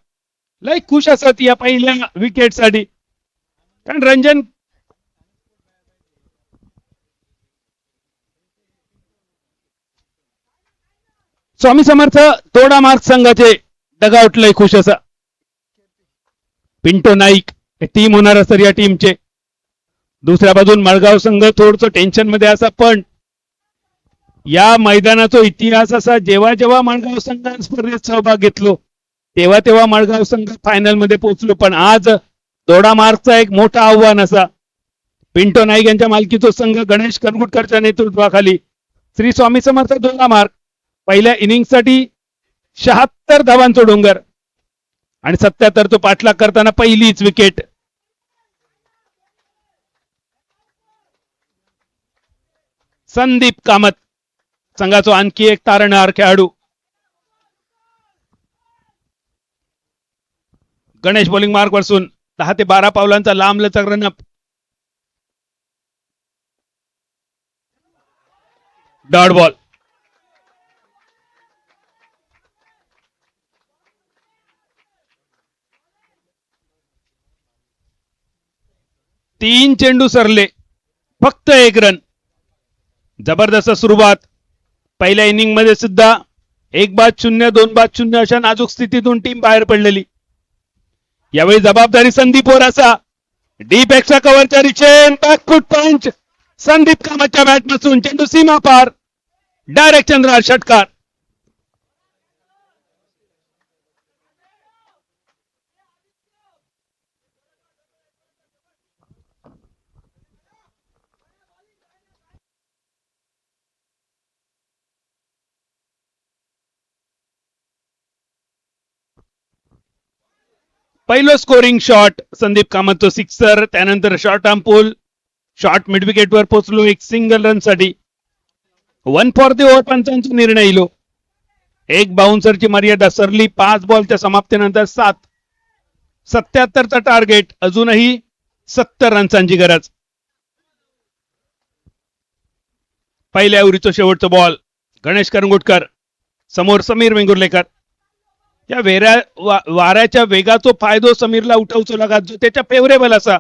लय खुश असत या पहिल्या विकेट साठी. कारण रंजन स्वामी समर्थ तोडा मार्ग संघाचे डगआउट लय खुश असा. पिंटो नाईक टीम ओनर असतात या टीमचे. दुसऱ्या बाजून मळगाव संघ थोडस टेन्शन मध्ये असा पण या मैदानाचा इतिहास असा जेव्हा जेव्हा मळगाव संघाने स्पर्धेत सहभाग घेतलो तेव्हा तेव्हा मळगाव संघ फायनल मध्ये पोहोचलो. पण आज दोडा मार्गचा एक मोठा आव्हान असा. पिंटो नाईक यांच्या मालकीचा संघ गणेश करंगुटकरच्या नेतृत्वाखाली श्री स्वामी समर्थ दोडा मार्ग पहिल्या इनिंग साठी 76 धावांचा डोंगर आणि 77 तो पाठलाग करताना पहिलीच विकेट. संदीप कामत संघाचा आणखी एक तारणहार खेळाडू. गणेश बॉलिंग मार्क वरसून 10 ते 12 पावलांचा लांब लचक रनअप. Dot ball. तीन चेंडू सरले फक्त एक रन. जबरदस्त सुरुवात. पहिल्या इनिंग मध्ये सुद्धा 1-0 2-0 अशा नाजूक स्थितीतून टीम बाहेर पडलेली. यावेळी जबाबदारी संदीपवर असा. डीप एक्स्ट्रा कव्हरच्या रिचेन बॅकफूट पंच संदीप कामतच्या बॅट नसून चेंडू सीमा पार डायरेक्ट चंद्रहार षटकार. पहिलं स्कोरिंग शॉट संदीप कामतचं सिक्सर. त्यानंतर short arm pull short mid wicket वर पोहोचलो एक सिंगल रन साठी. 1 फॉर द ओव्हर पंचांचा निर्णय इलो. एक बाउन्सरची मर्यादा सरली. 5 बॉलच्या समाप्तीनंतर 7. 77चा टार्गेट. अजूनही 70 रन्सांची गरज. पहिल्या ओव्हरीचा शेवटचा बॉल गणेश करंगुटकर समोर समीर वेंगुर्लेकर. या वाऱ्याच्या वेगाचा फायदा समीरला उठवचो लागत जो त्याच्या फेवरेबल असा.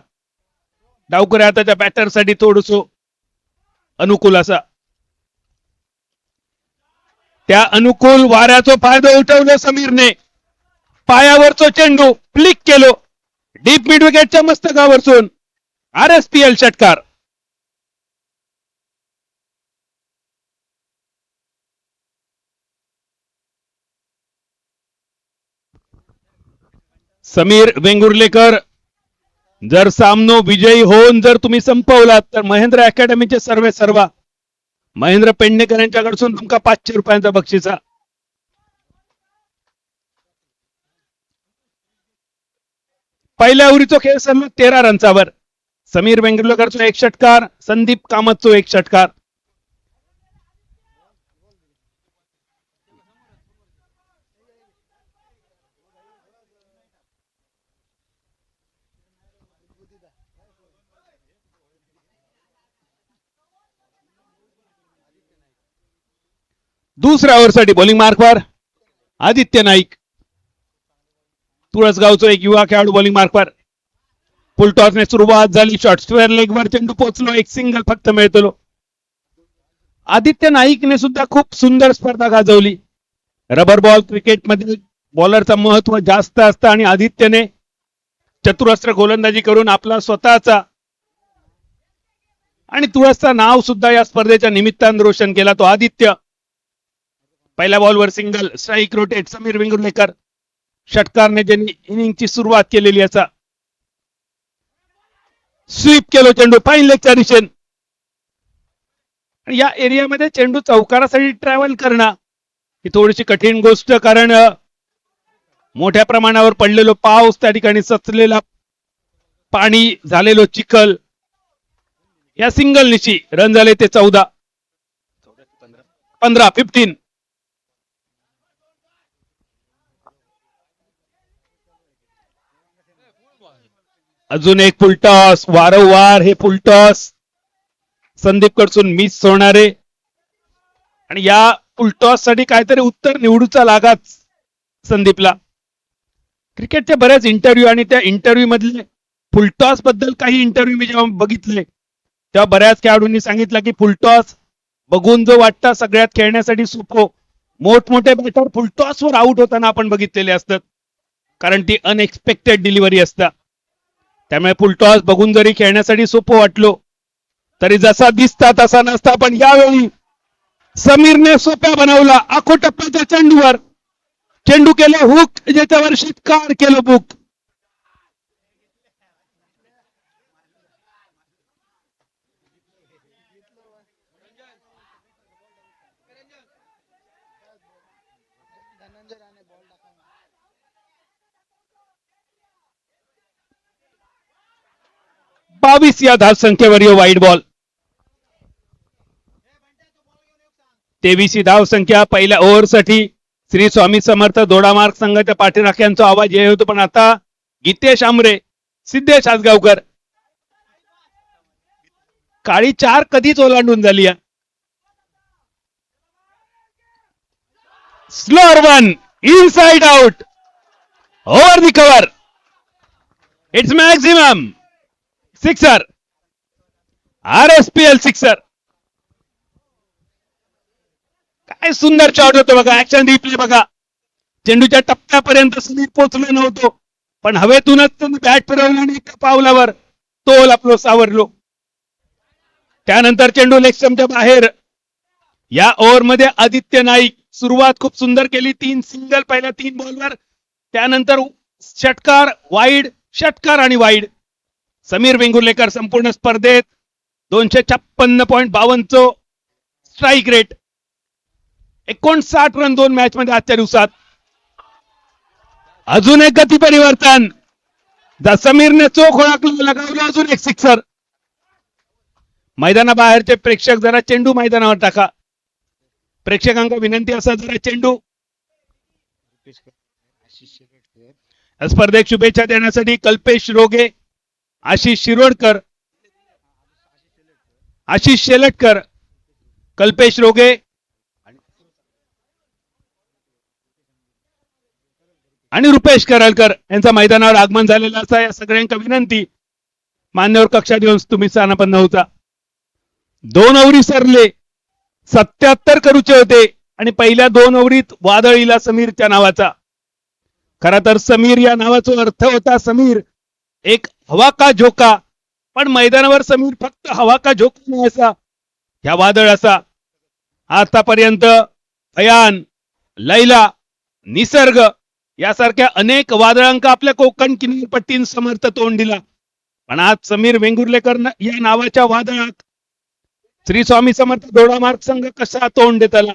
डावकऱ्या हाताच्या बॅटरसाठी थोडस अनुकूल असा. त्या अनुकूल वाऱ्याचा फायदा उठवला समीरने. पायावरचो चेंडू फ्लिक केलो डीप मिड विकेटच्या मस्तकावरसून. RSPL षटकार. समीर वेंगुर्लेकर, जर सामनो विजयी होऊन जर तुम्ही संपवलात तर महेंद्र अकॅडमीचे सर्व महेंद्र पेडणेकर यांच्याकडून तुमका 500 रुपयांचा बक्षिसा. पहिल्या ओव्हरीचा खेळ सलग 13 रनचावर. समीर वेंगुर्लेकरचा 1 षटकार, संदीप कामतचा 1 षटकार. दुसऱ्या ओव्हरसाठी बॉलिंग मार्कवर आदित्य नाईक. तुळसगावचा एक युवा खेळाडू बॉलिंग मार्कवर. फुलटॉसने सुरुवात झाली. शॉर्ट स्क्वेअर लेगवर चेंडू पोहोचलो. एक सिंगल फक्त मिळतो. आदित्य नाईकने सुद्धा खूप सुंदर स्पर्धा गाजवली. रबर बॉल क्रिकेटमध्ये बॉलरचं महत्व जास्त असतं आणि आदित्यने चतुरस्त्र गोलंदाजी करून आपला स्वतःचा आणि तुळसचं नाव सुद्धा या स्पर्धेच्या निमित्तानं रोशन केला. तो आदित्य पहिल्या बॉलवर single, strike rotate. Sameer Vengurlekar षटकारने ज्यांनी इनिंगची सुरुवात केलेली असा स्वीप केलो चेंडू फाईन लेगच्या दिशेन. या एरियामध्ये चेंडू चौकारासाठी ट्रॅव्हल करणं ही थोडीशी कठीण गोष्ट, कारण मोठ्या प्रमाणावर पडलेलो पाऊस, त्या ठिकाणी सचलेला पाणी, झालेलो चिखल. या सिंगल निशी रन झाले ते 14, 15. अजून एक फुलटॉस. वारंवार हे फुलटॉस संदीप कडसून मिस होणारे आणि या फुलटॉस साठी काहीतरी उत्तर निवडूचा लागाच संदीपला. क्रिकेटचे बरेच इंटरव्ह्यू आणि त्या इंटरव्ह्यू मधले फुलटॉस बद्दल काही इंटरव्ह्यू मी जेव्हा बघितले तेव्हा बऱ्याच खेळाडूंनी सांगितलं की फुलटॉस बघून जो वाटतं सगळ्यात खेळण्यासाठी सोपं. मोठमोठे बॅटर फुलटॉसवर आउट होताना आपण बघितलेले असतात, कारण ती अनएक्सपेक्टेड डिलिव्हरी असतात. त्यामुळे फुलटॉस बघून जरी खेळण्यासाठी सोपं वाटलो तरी जसा दिसता तसा नसता. पण यावेळी समीरने सोप्या बनवला. आखो टप्प्याच्या चेंडूवर चेंडू केले हुक, ज्याच्यावर षटकार केलं बुक. बावीस या धावसंख्येवर वाईड बॉल. 23 ही धावसंख्या पहिल्या ओव्हरसाठी. श्री स्वामी समर्थ दोडामार्ग संघाच्या पाठीराख्यांचा आवाज येत होतो, पण आता गीतेश आमरे, सिद्धेश आसगावकर. काळी 4 कधीच ओलांडून झाली. Slower one, inside out, over the cover. It's maximum sixer. RSPL sixer. काय सुंदर शॉट होतो बघा. ऍक्शन रिप्ले बघा. चेंडूच्या टप्प्यापर्यंत सुनील पोहोचलो नव्हतो, पण हवेतूनच बॅट फिरवला आणि एका पावलावर तोल आपलो सावरलो. त्यानंतर चेंडू लेग स्टंपच्या बाहेर. या ओव्हर मध्ये आदित्य नाईक सुरुवात खूप सुंदर केली. 3 सिंगल पहिल्या 3 बॉलवर. त्यानंतर षटकार, वाईड, षटकार आणि वाईड. समीर वेंगुर्लेकर संपूर्ण स्पर्धेत 256.52 स्ट्राईक रेट, 59 रन 2 मॅच मध्ये आजच्या दिवसात. अजून एक गती परिवर्तन. समीरने चोख ओळखला, लगावला अजून एक सिक्सर. मैदानाबाहेरचे प्रेक्षक जरा चेंडू मैदानावर टाका. प्रेक्षकांना विनंती असा, जरा चेंडू. स्पर्धेत शुभेच्छा देण्यासाठी कल्पेश रोगे, आशिष शिरोडकर, आशिष शेलटकर, कल्पेश रोगे आणि रुपेश करलकर यांचा मैदानावर आगमन झालेला असा. या सगळ्यांना विनंती, मान्यवर कक्षात येऊन तुम्ही स्थानापन्न होता. 2 ओव्हरी सरले, 77 करूचे होते आणि पहिल्या 2 ओव्हरीत वादळीला समीरच्या नावाचा. खरा तर समीर या नावाचा अर्थ होता समीर, एक हवा का झोका. पण मैदानावर समीर फक्त हवा का झोका नाही असा, ह्या वादळ असा. आतापर्यंत अयान, लैला, निसर्ग यासारख्या अनेक वादळांका आपल्या कोकण किनारपट्टीन समर्थ तोंड दिला. पण आज समीर वेंगुर्लेकर या नावाच्या वादळात श्री स्वामी समर्थ दोडामार्ग संघ कसा तोंड देत आला.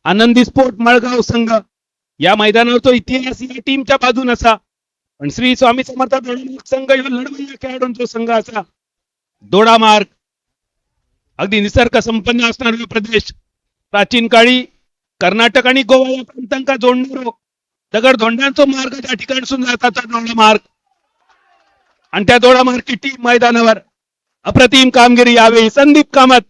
आनंदी स्पोर्ट मळगाव संघ या मैदानावर तो इतिहास या टीमच्या बाजून असा. पण श्री स्वामी समर्थ दोडामार्ग संघ ह्यो लढवय्या खेळाडूंचा संघ असा. दोडामार्ग अगदी निसर्ग संपन्न असणारा प्रदेश, प्राचीन काळी कर्नाटक आणि गोवा या प्रांतांका जोडणारो दगडधोंडांचा मार्ग त्या ठिकाणसून जाताचा दोडामार्ग. आणि त्या दोडामार्गची टीम मैदानावर अप्रतिम कामगिरी यावेळी. संदीप कामत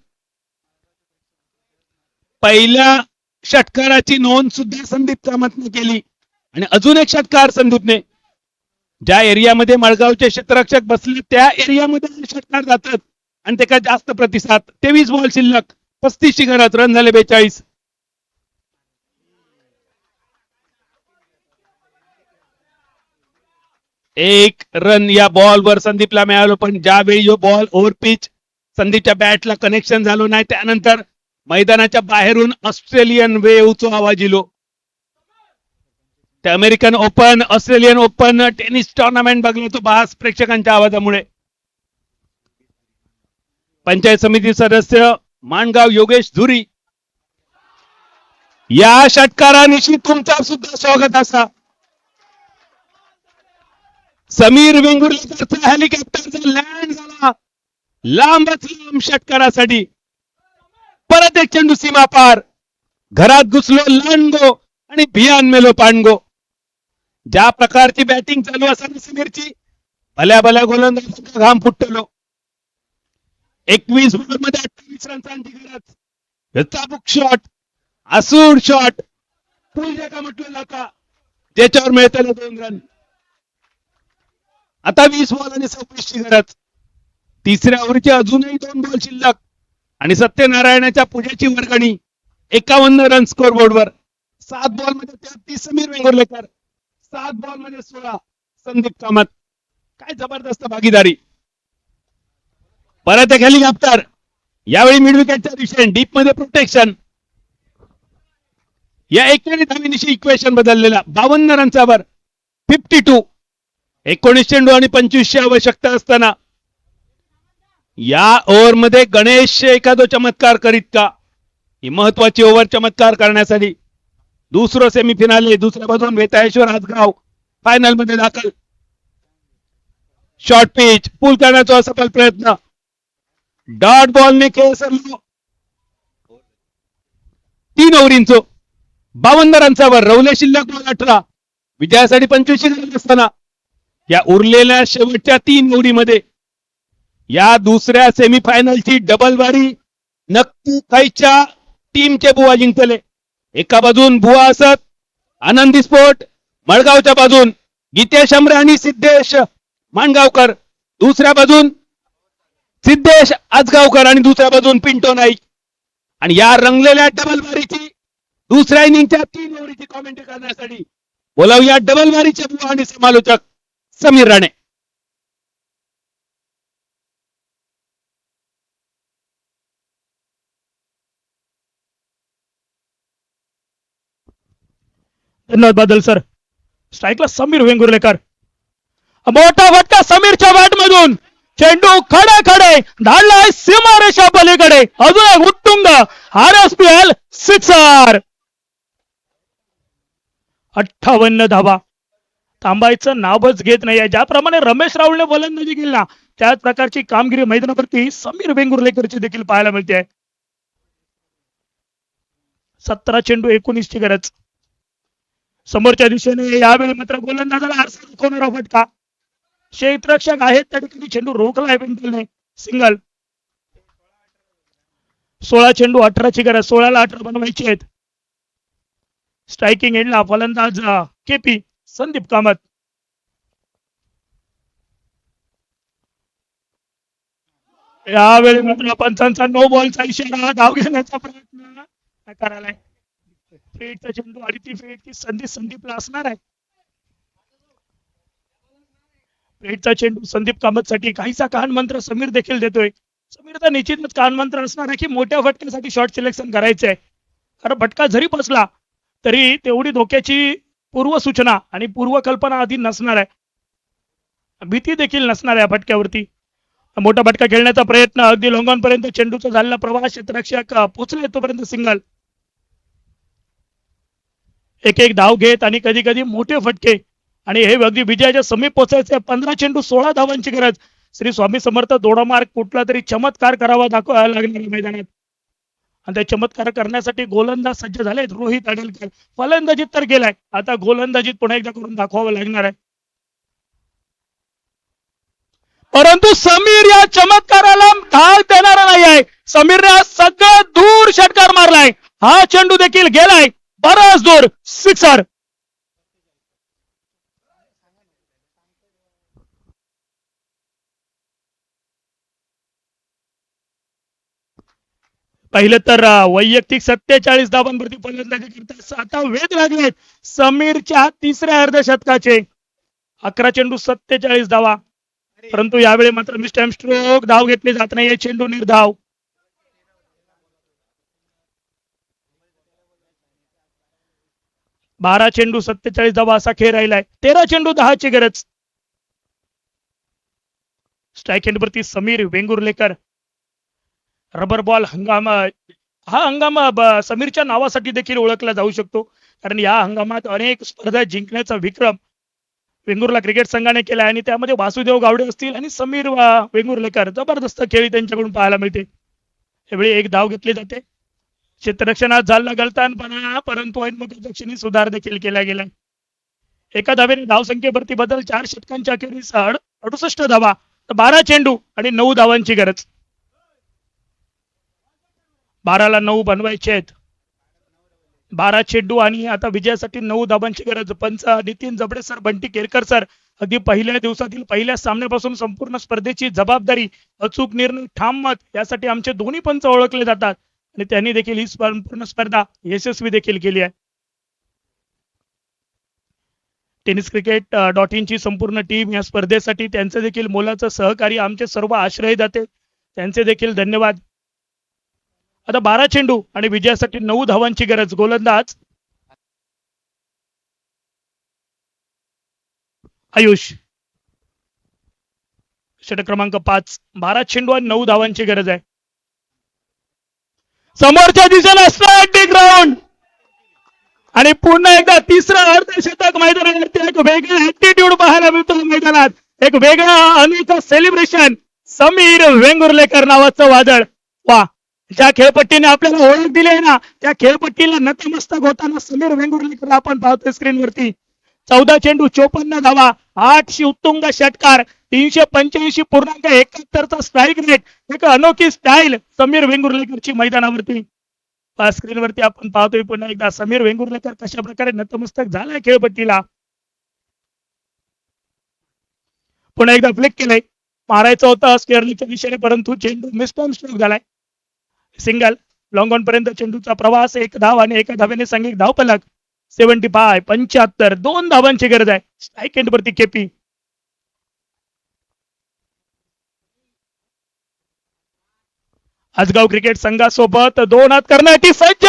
पहिल्या षटकाराची नोंद सुद्धा संदीप कामतने केली. आणि अजून एक षटकार संदीपने, ज्या एरियामध्ये मळगावचे क्षेत्ररक्षक बसले त्या एरियामध्ये षटकार जातात आणि त्याला जास्त प्रतिसाद. 23 बॉल शिल्लक, 35 गरज, रन झाले 42. एक रन या बॉलवर संदीपला मिळालो. पण ज्यावेळी जो बॉल ओव्हर पिच संदीपच्या बॅटला कनेक्शन झालो नाही, त्यानंतर मैदानाच्या बाहेरून ऑस्ट्रेलियन वेव्हचा आवाज येलो. ते American open, Australian open tennis tournament बघलो तो बास प्रेक्षकांच्या आवाजामुळे. पंचायत समिती सदस्य माणगाव योगेश धुरी, या षटकारानिशी तुमचा सुद्धा स्वागत असा. समीर वेंगुर्लेकरचा हेलिकॉप्टरचा लँड झाला लांबच लांब षटकारासाठी. परत एक चेंडू सीमा पार, घरात घुसलो लांडगो आणि भियान मेलो पांडगो. ज्या प्रकारची बॅटिंग चालू असताना समीरची भल्या भल्या गोलंदाजांचा घाम फुटलो. 21 बॉल मध्ये 28 रनची गरज. चाबूक शॉट, आसूड शॉट, पूल का म्हटलं जाता, ज्याच्यावर मिळताना 2 रन. आता 20 बॉल आणि 26 गरज. तिसऱ्या ओव्हरचे अजूनही 2 बॉल शिल्लक आणि सत्यनारायणाच्या पूजेची वर्गणी 51 रन स्कोर बोर्डवर. 7 बॉल मध्ये 33 समीर वेंगुर्लेकर, 7 बॉल मध्ये 16 संदीप कामत. काय जबरदस्त भागीदारी. परत एक हेलिकॉप्टर, यावेळी मिड विकेटच्या दिशेने डीप मध्ये प्रोटेक्शन. या 21 धावेनिशी इक्वेशन बदललेला. 52 रनचा वर 52. 19 चेंडू आणि 25 आवश्यकता असताना या ओव्हर मध्ये गणेश एखादो चमत्कार करीत का? ही महत्वाची ओव्हर चमत्कार करण्यासाठी. दुसरं सेमीफिनाले, दुसऱ्या बाजून वेताळेश्वर हातगाव फायनल मध्ये दाखल. शॉर्ट पिच, पूल करण्याचा सफल प्रयत्न. डॉट बॉलने खेळ सरलो. 3 ओव्हरींचो 52 रनचावर रवले शिल्लक बॉल 18. विजयासाठी 25 गरज असताना या उरलेल्या शेवटच्या 3 ओव्हरीमध्ये या दुसऱ्या सेमीफायनलची डबल बारी नक्की खायच्या टीमचे बुवा जिंकले. एका बाजून बुवा असत आनंदी स्पोर्ट मळगावच्या बाजून गीतेश अमरे आणि सिद्धेश माणगावकर, दुसऱ्या बाजून सिद्धेश आजगावकर आणि दुसऱ्या बाजून पिंटो नाईक. आणि या रंगलेल्या डबल बारीची दुसऱ्या इनिंगच्या 3 ओव्हरीची कॉमेंट्री करण्यासाठी बोलावूया डबल बारीचे बुवा आणि समालोचक समीर राणे. धन्यवाद बादल सर. स्ट्राईकला समीर वेंगुर्लेकर. मोठा फटका समीरच्या बॅट मधून. चेंडू खडे खडे धाडलाय सीमारेषा पलीकडे. अजून एक उत्तुंग RSPL सिक्सर. 58 धावा. थांबायचं नावच घेत नाहीये. ज्याप्रमाणे रमेश राहुलने गोलंदाजी केली ना, त्याच प्रकारची कामगिरी मैदानावरती समीर वेंगुर्लेकरची देखील पाहायला मिळते. 17 चेंडू 19 ची गरज. समोरच्या दिशेने यावेळी मात्र गोलंदाजाला आरसा दाखवणारा फटका. क्षेत्ररक्षक आहेत त्या ठिकाणी चेंडू रोखलाय पिंटलने. सिंगल. 16 चेंडू 18 ची गरज. 16 ला 18 बनवायची आहेत. स्ट्रायकिंग एंडला फलंदाज KP संदीप कामत. यावेळी मात्र पंचांचा नो बॉलचा इशारा. धाव घेण्याचा प्रयत्न करायलाय. फेटचा चेंडू आणि ती फेटची संधी संदीपला असणार आहे. फेटचा चेंडू संदीप कामतसाठी काहीसा कान मंत्र समीर देखील देतोय. समीरचा निश्चितच कान मंत्र असणार आहे की मोठ्या फटक्यासाठी शॉर्ट सिलेक्शन करायचंय. कारण फटका जरी बसला तरी तेवढी धोक्याची पूर्व सूचना आणि पूर्वकल्पना आधी नसणार आहे. भीती देखील नसणार आहे फटक्यावरती. मोठा फटका खेळण्याचा प्रयत्न अगदी लोंगांपर्यंत चेंडूचा झालेला प्रवास क्षेत्ररक्षक पोहोचले तोपर्यंत सिंगल. एक एक धाव घेत आणि कधी कधी मोठे फटके आणि हे अगदी विजयाच्या समीप पोहोचायचे. 15 चेंडू 16 धावांची गरज. श्री स्वामी समर्थ दोडामार्ग कुठला तरी चमत्कार करावा दाखवायला लागणार मैदानात आणि त्या चमत्कार करण्यासाठी गोलंदाज सज्ज झालेत. रोहित अडलकर फलंदाजीत तर गेलाय, आता गोलंदाजीत पुन्हा एकदा करून दाखवावं लागणार आहे. परंतु समीर या चमत्काराला धाक देणारा नाही आहे. समीरने सगळं दूर षटकार मारलाय. हा चेंडू देखील गेलाय बराच दूर. सिक्सर. पहिलं तर वैयक्तिक 47 धावांवरती फलंदाजी करतात. आता वेध लागलेत समीरच्या तिसऱ्या अर्धशतकाचे. 11 चेंडू 47 धावा. परंतु यावेळी मात्र मिस्टर स्ट्रोक धाव घेतली जात नाहीये. चेंडू निर्धाव. 12 चेंडू 47 धावा असा खेळ राहिलाय. 13 चेंडू 10 ची गरज. स्ट्राईक एंडवरती समीर वेंगुर्लेकर. रबर बॉल हंगाम. हा हंगाम समीरच्या नावासाठी देखील ओळखला जाऊ शकतो कारण या हंगामात अनेक स्पर्धा जिंकण्याचा विक्रम वेंगुर्ला क्रिकेट संघाने केला आणि त्यामध्ये वासुदेव गावडे असतील आणि समीर वेंगुर्लेकर. जबरदस्त खेळी त्यांच्याकडून पाहायला मिळते. यावेळी एक धाव घेतली जाते. क्षेत्ररक्षणात झाला गलतानपणा परंतु ऐनमुखी सुधार देखील केला गेला. एका धावेने धावसंख्येवरती बदल. 4 षटकांच्या अखेरीस 68 धावा. 12 चेंडू आणि 9 धावांची गरज. 12ला 9 बनवायचे आहेत. 12 चेंडू आणि आता विजयासाठी 9 धावांची गरज. पंच नितीन जबडे सर, बंटी केरकर सर अगदी पहिल्या दिवसातील पहिल्या सामन्यापासून संपूर्ण स्पर्धेची जबाबदारी, अचूक निर्णय, ठाम मत यासाठी आमचे दोन्ही पंच ओळखले जातात आणि त्यांनी देखील ही संपूर्ण स्पर्धा यशस्वी देखील केली आहे. टेनिस क्रिकेट .in ची संपूर्ण टीम या स्पर्धेसाठी त्यांचे देखील मोलाचं सहकार्य आमचे सर्व आश्रय दाते त्यांचे देखील धन्यवाद. आता 12 चेंडू आणि विजयासाठी 9 धावांची गरज. गोलंदाज आयुष. षटक क्रमांक 5. 12 चेंडू आणि 9 धावांची गरज आहे. समोरच्या दिशेला स्ट्राईक ग्राउंड आणि पुन्हा एकदा तिसरं अर्धशतक मैदानावरती. एक वेगळा ऍटिट्यूड पाहायला मिळतो मैदानात. एक वेगळा अनोखा सेलिब्रेशन. समीर वेंगुर्लेकर नावाचं वादळ. वा, ज्या खेळपट्टीने आपल्याला ओळख दिली आहे ना त्या खेळपट्टीला नतमस्तक होताना समीर वेंगुर्लेकर आपण पाहतोय स्क्रीनवरती. 14 चेंडू 54 धावा. 8 उत्तुंग षटकार. 385.71 चा स्ट्राईक रेट. एक अनोखी स्टाईल समीर वेंगुर्लेकरची मैदानावरती. स्क्रीनवरती आपण पाहतोय पुन्हा एकदा समीर वेंगुर्लेकर कशा प्रकारे नतमस्तक झालाय खेळपट्टीला. पुन्हा एकदा फ्लिक केलंय. मारायचं होतं स्क्वेअरलीच्या दिशेने परंतु चेंडू मिस्टर्न स्ट्रोक झालाय. सिंगल. लॉंग ऑन पर्यंत चेंडूचा प्रवास. 1 धाव आणि एका धावेने संघिक धावफलक. 75. 2 धावांची गरज आहे. स्ट्राईक एंडवरती केपी. आजगाव क्रिकेट संघासोबत 2 हात करण्याची सज्ज.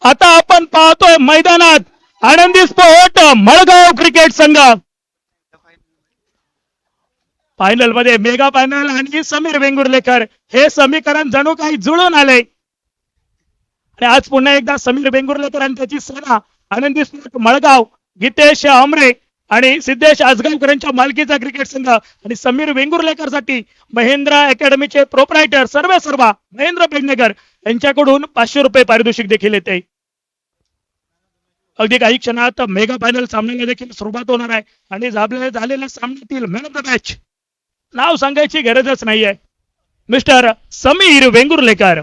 आता आपण पाहतोय मैदानात आनंदी स्पोर्ट मळगाव क्रिकेट संघ. फायनल मध्ये मेगा फायनल आणि समीर वेंगुर्लेकर हे समीकरण जणू काही जुळून आले आणि आज पुन्हा एकदा समीर वेंगुर्लेकर आणि त्याची सेना आनंदी स्पोर्ट मळगाव, गीतेश अमरे आणि सिद्धेश आजगावकरांच्या मालकीचा क्रिकेट संघ आणि समीर वेंगुर्लेकर साठी महेंद्र अकॅडमीचे प्रोप्रायटर सर्व महेंद्र पेडणेकर यांच्याकडून 500 रुपये पारितोषिक देखील येते. अगदी काही क्षणात मेगा फायनल सामन्याला देखील सुरुवात होणार आहे आणि झालेल्या सामन्यातील मॅन ऑफ द मॅच नाव सांगायची गरजच नाहीये मिस्टर समीर वेंगुर्लेकर.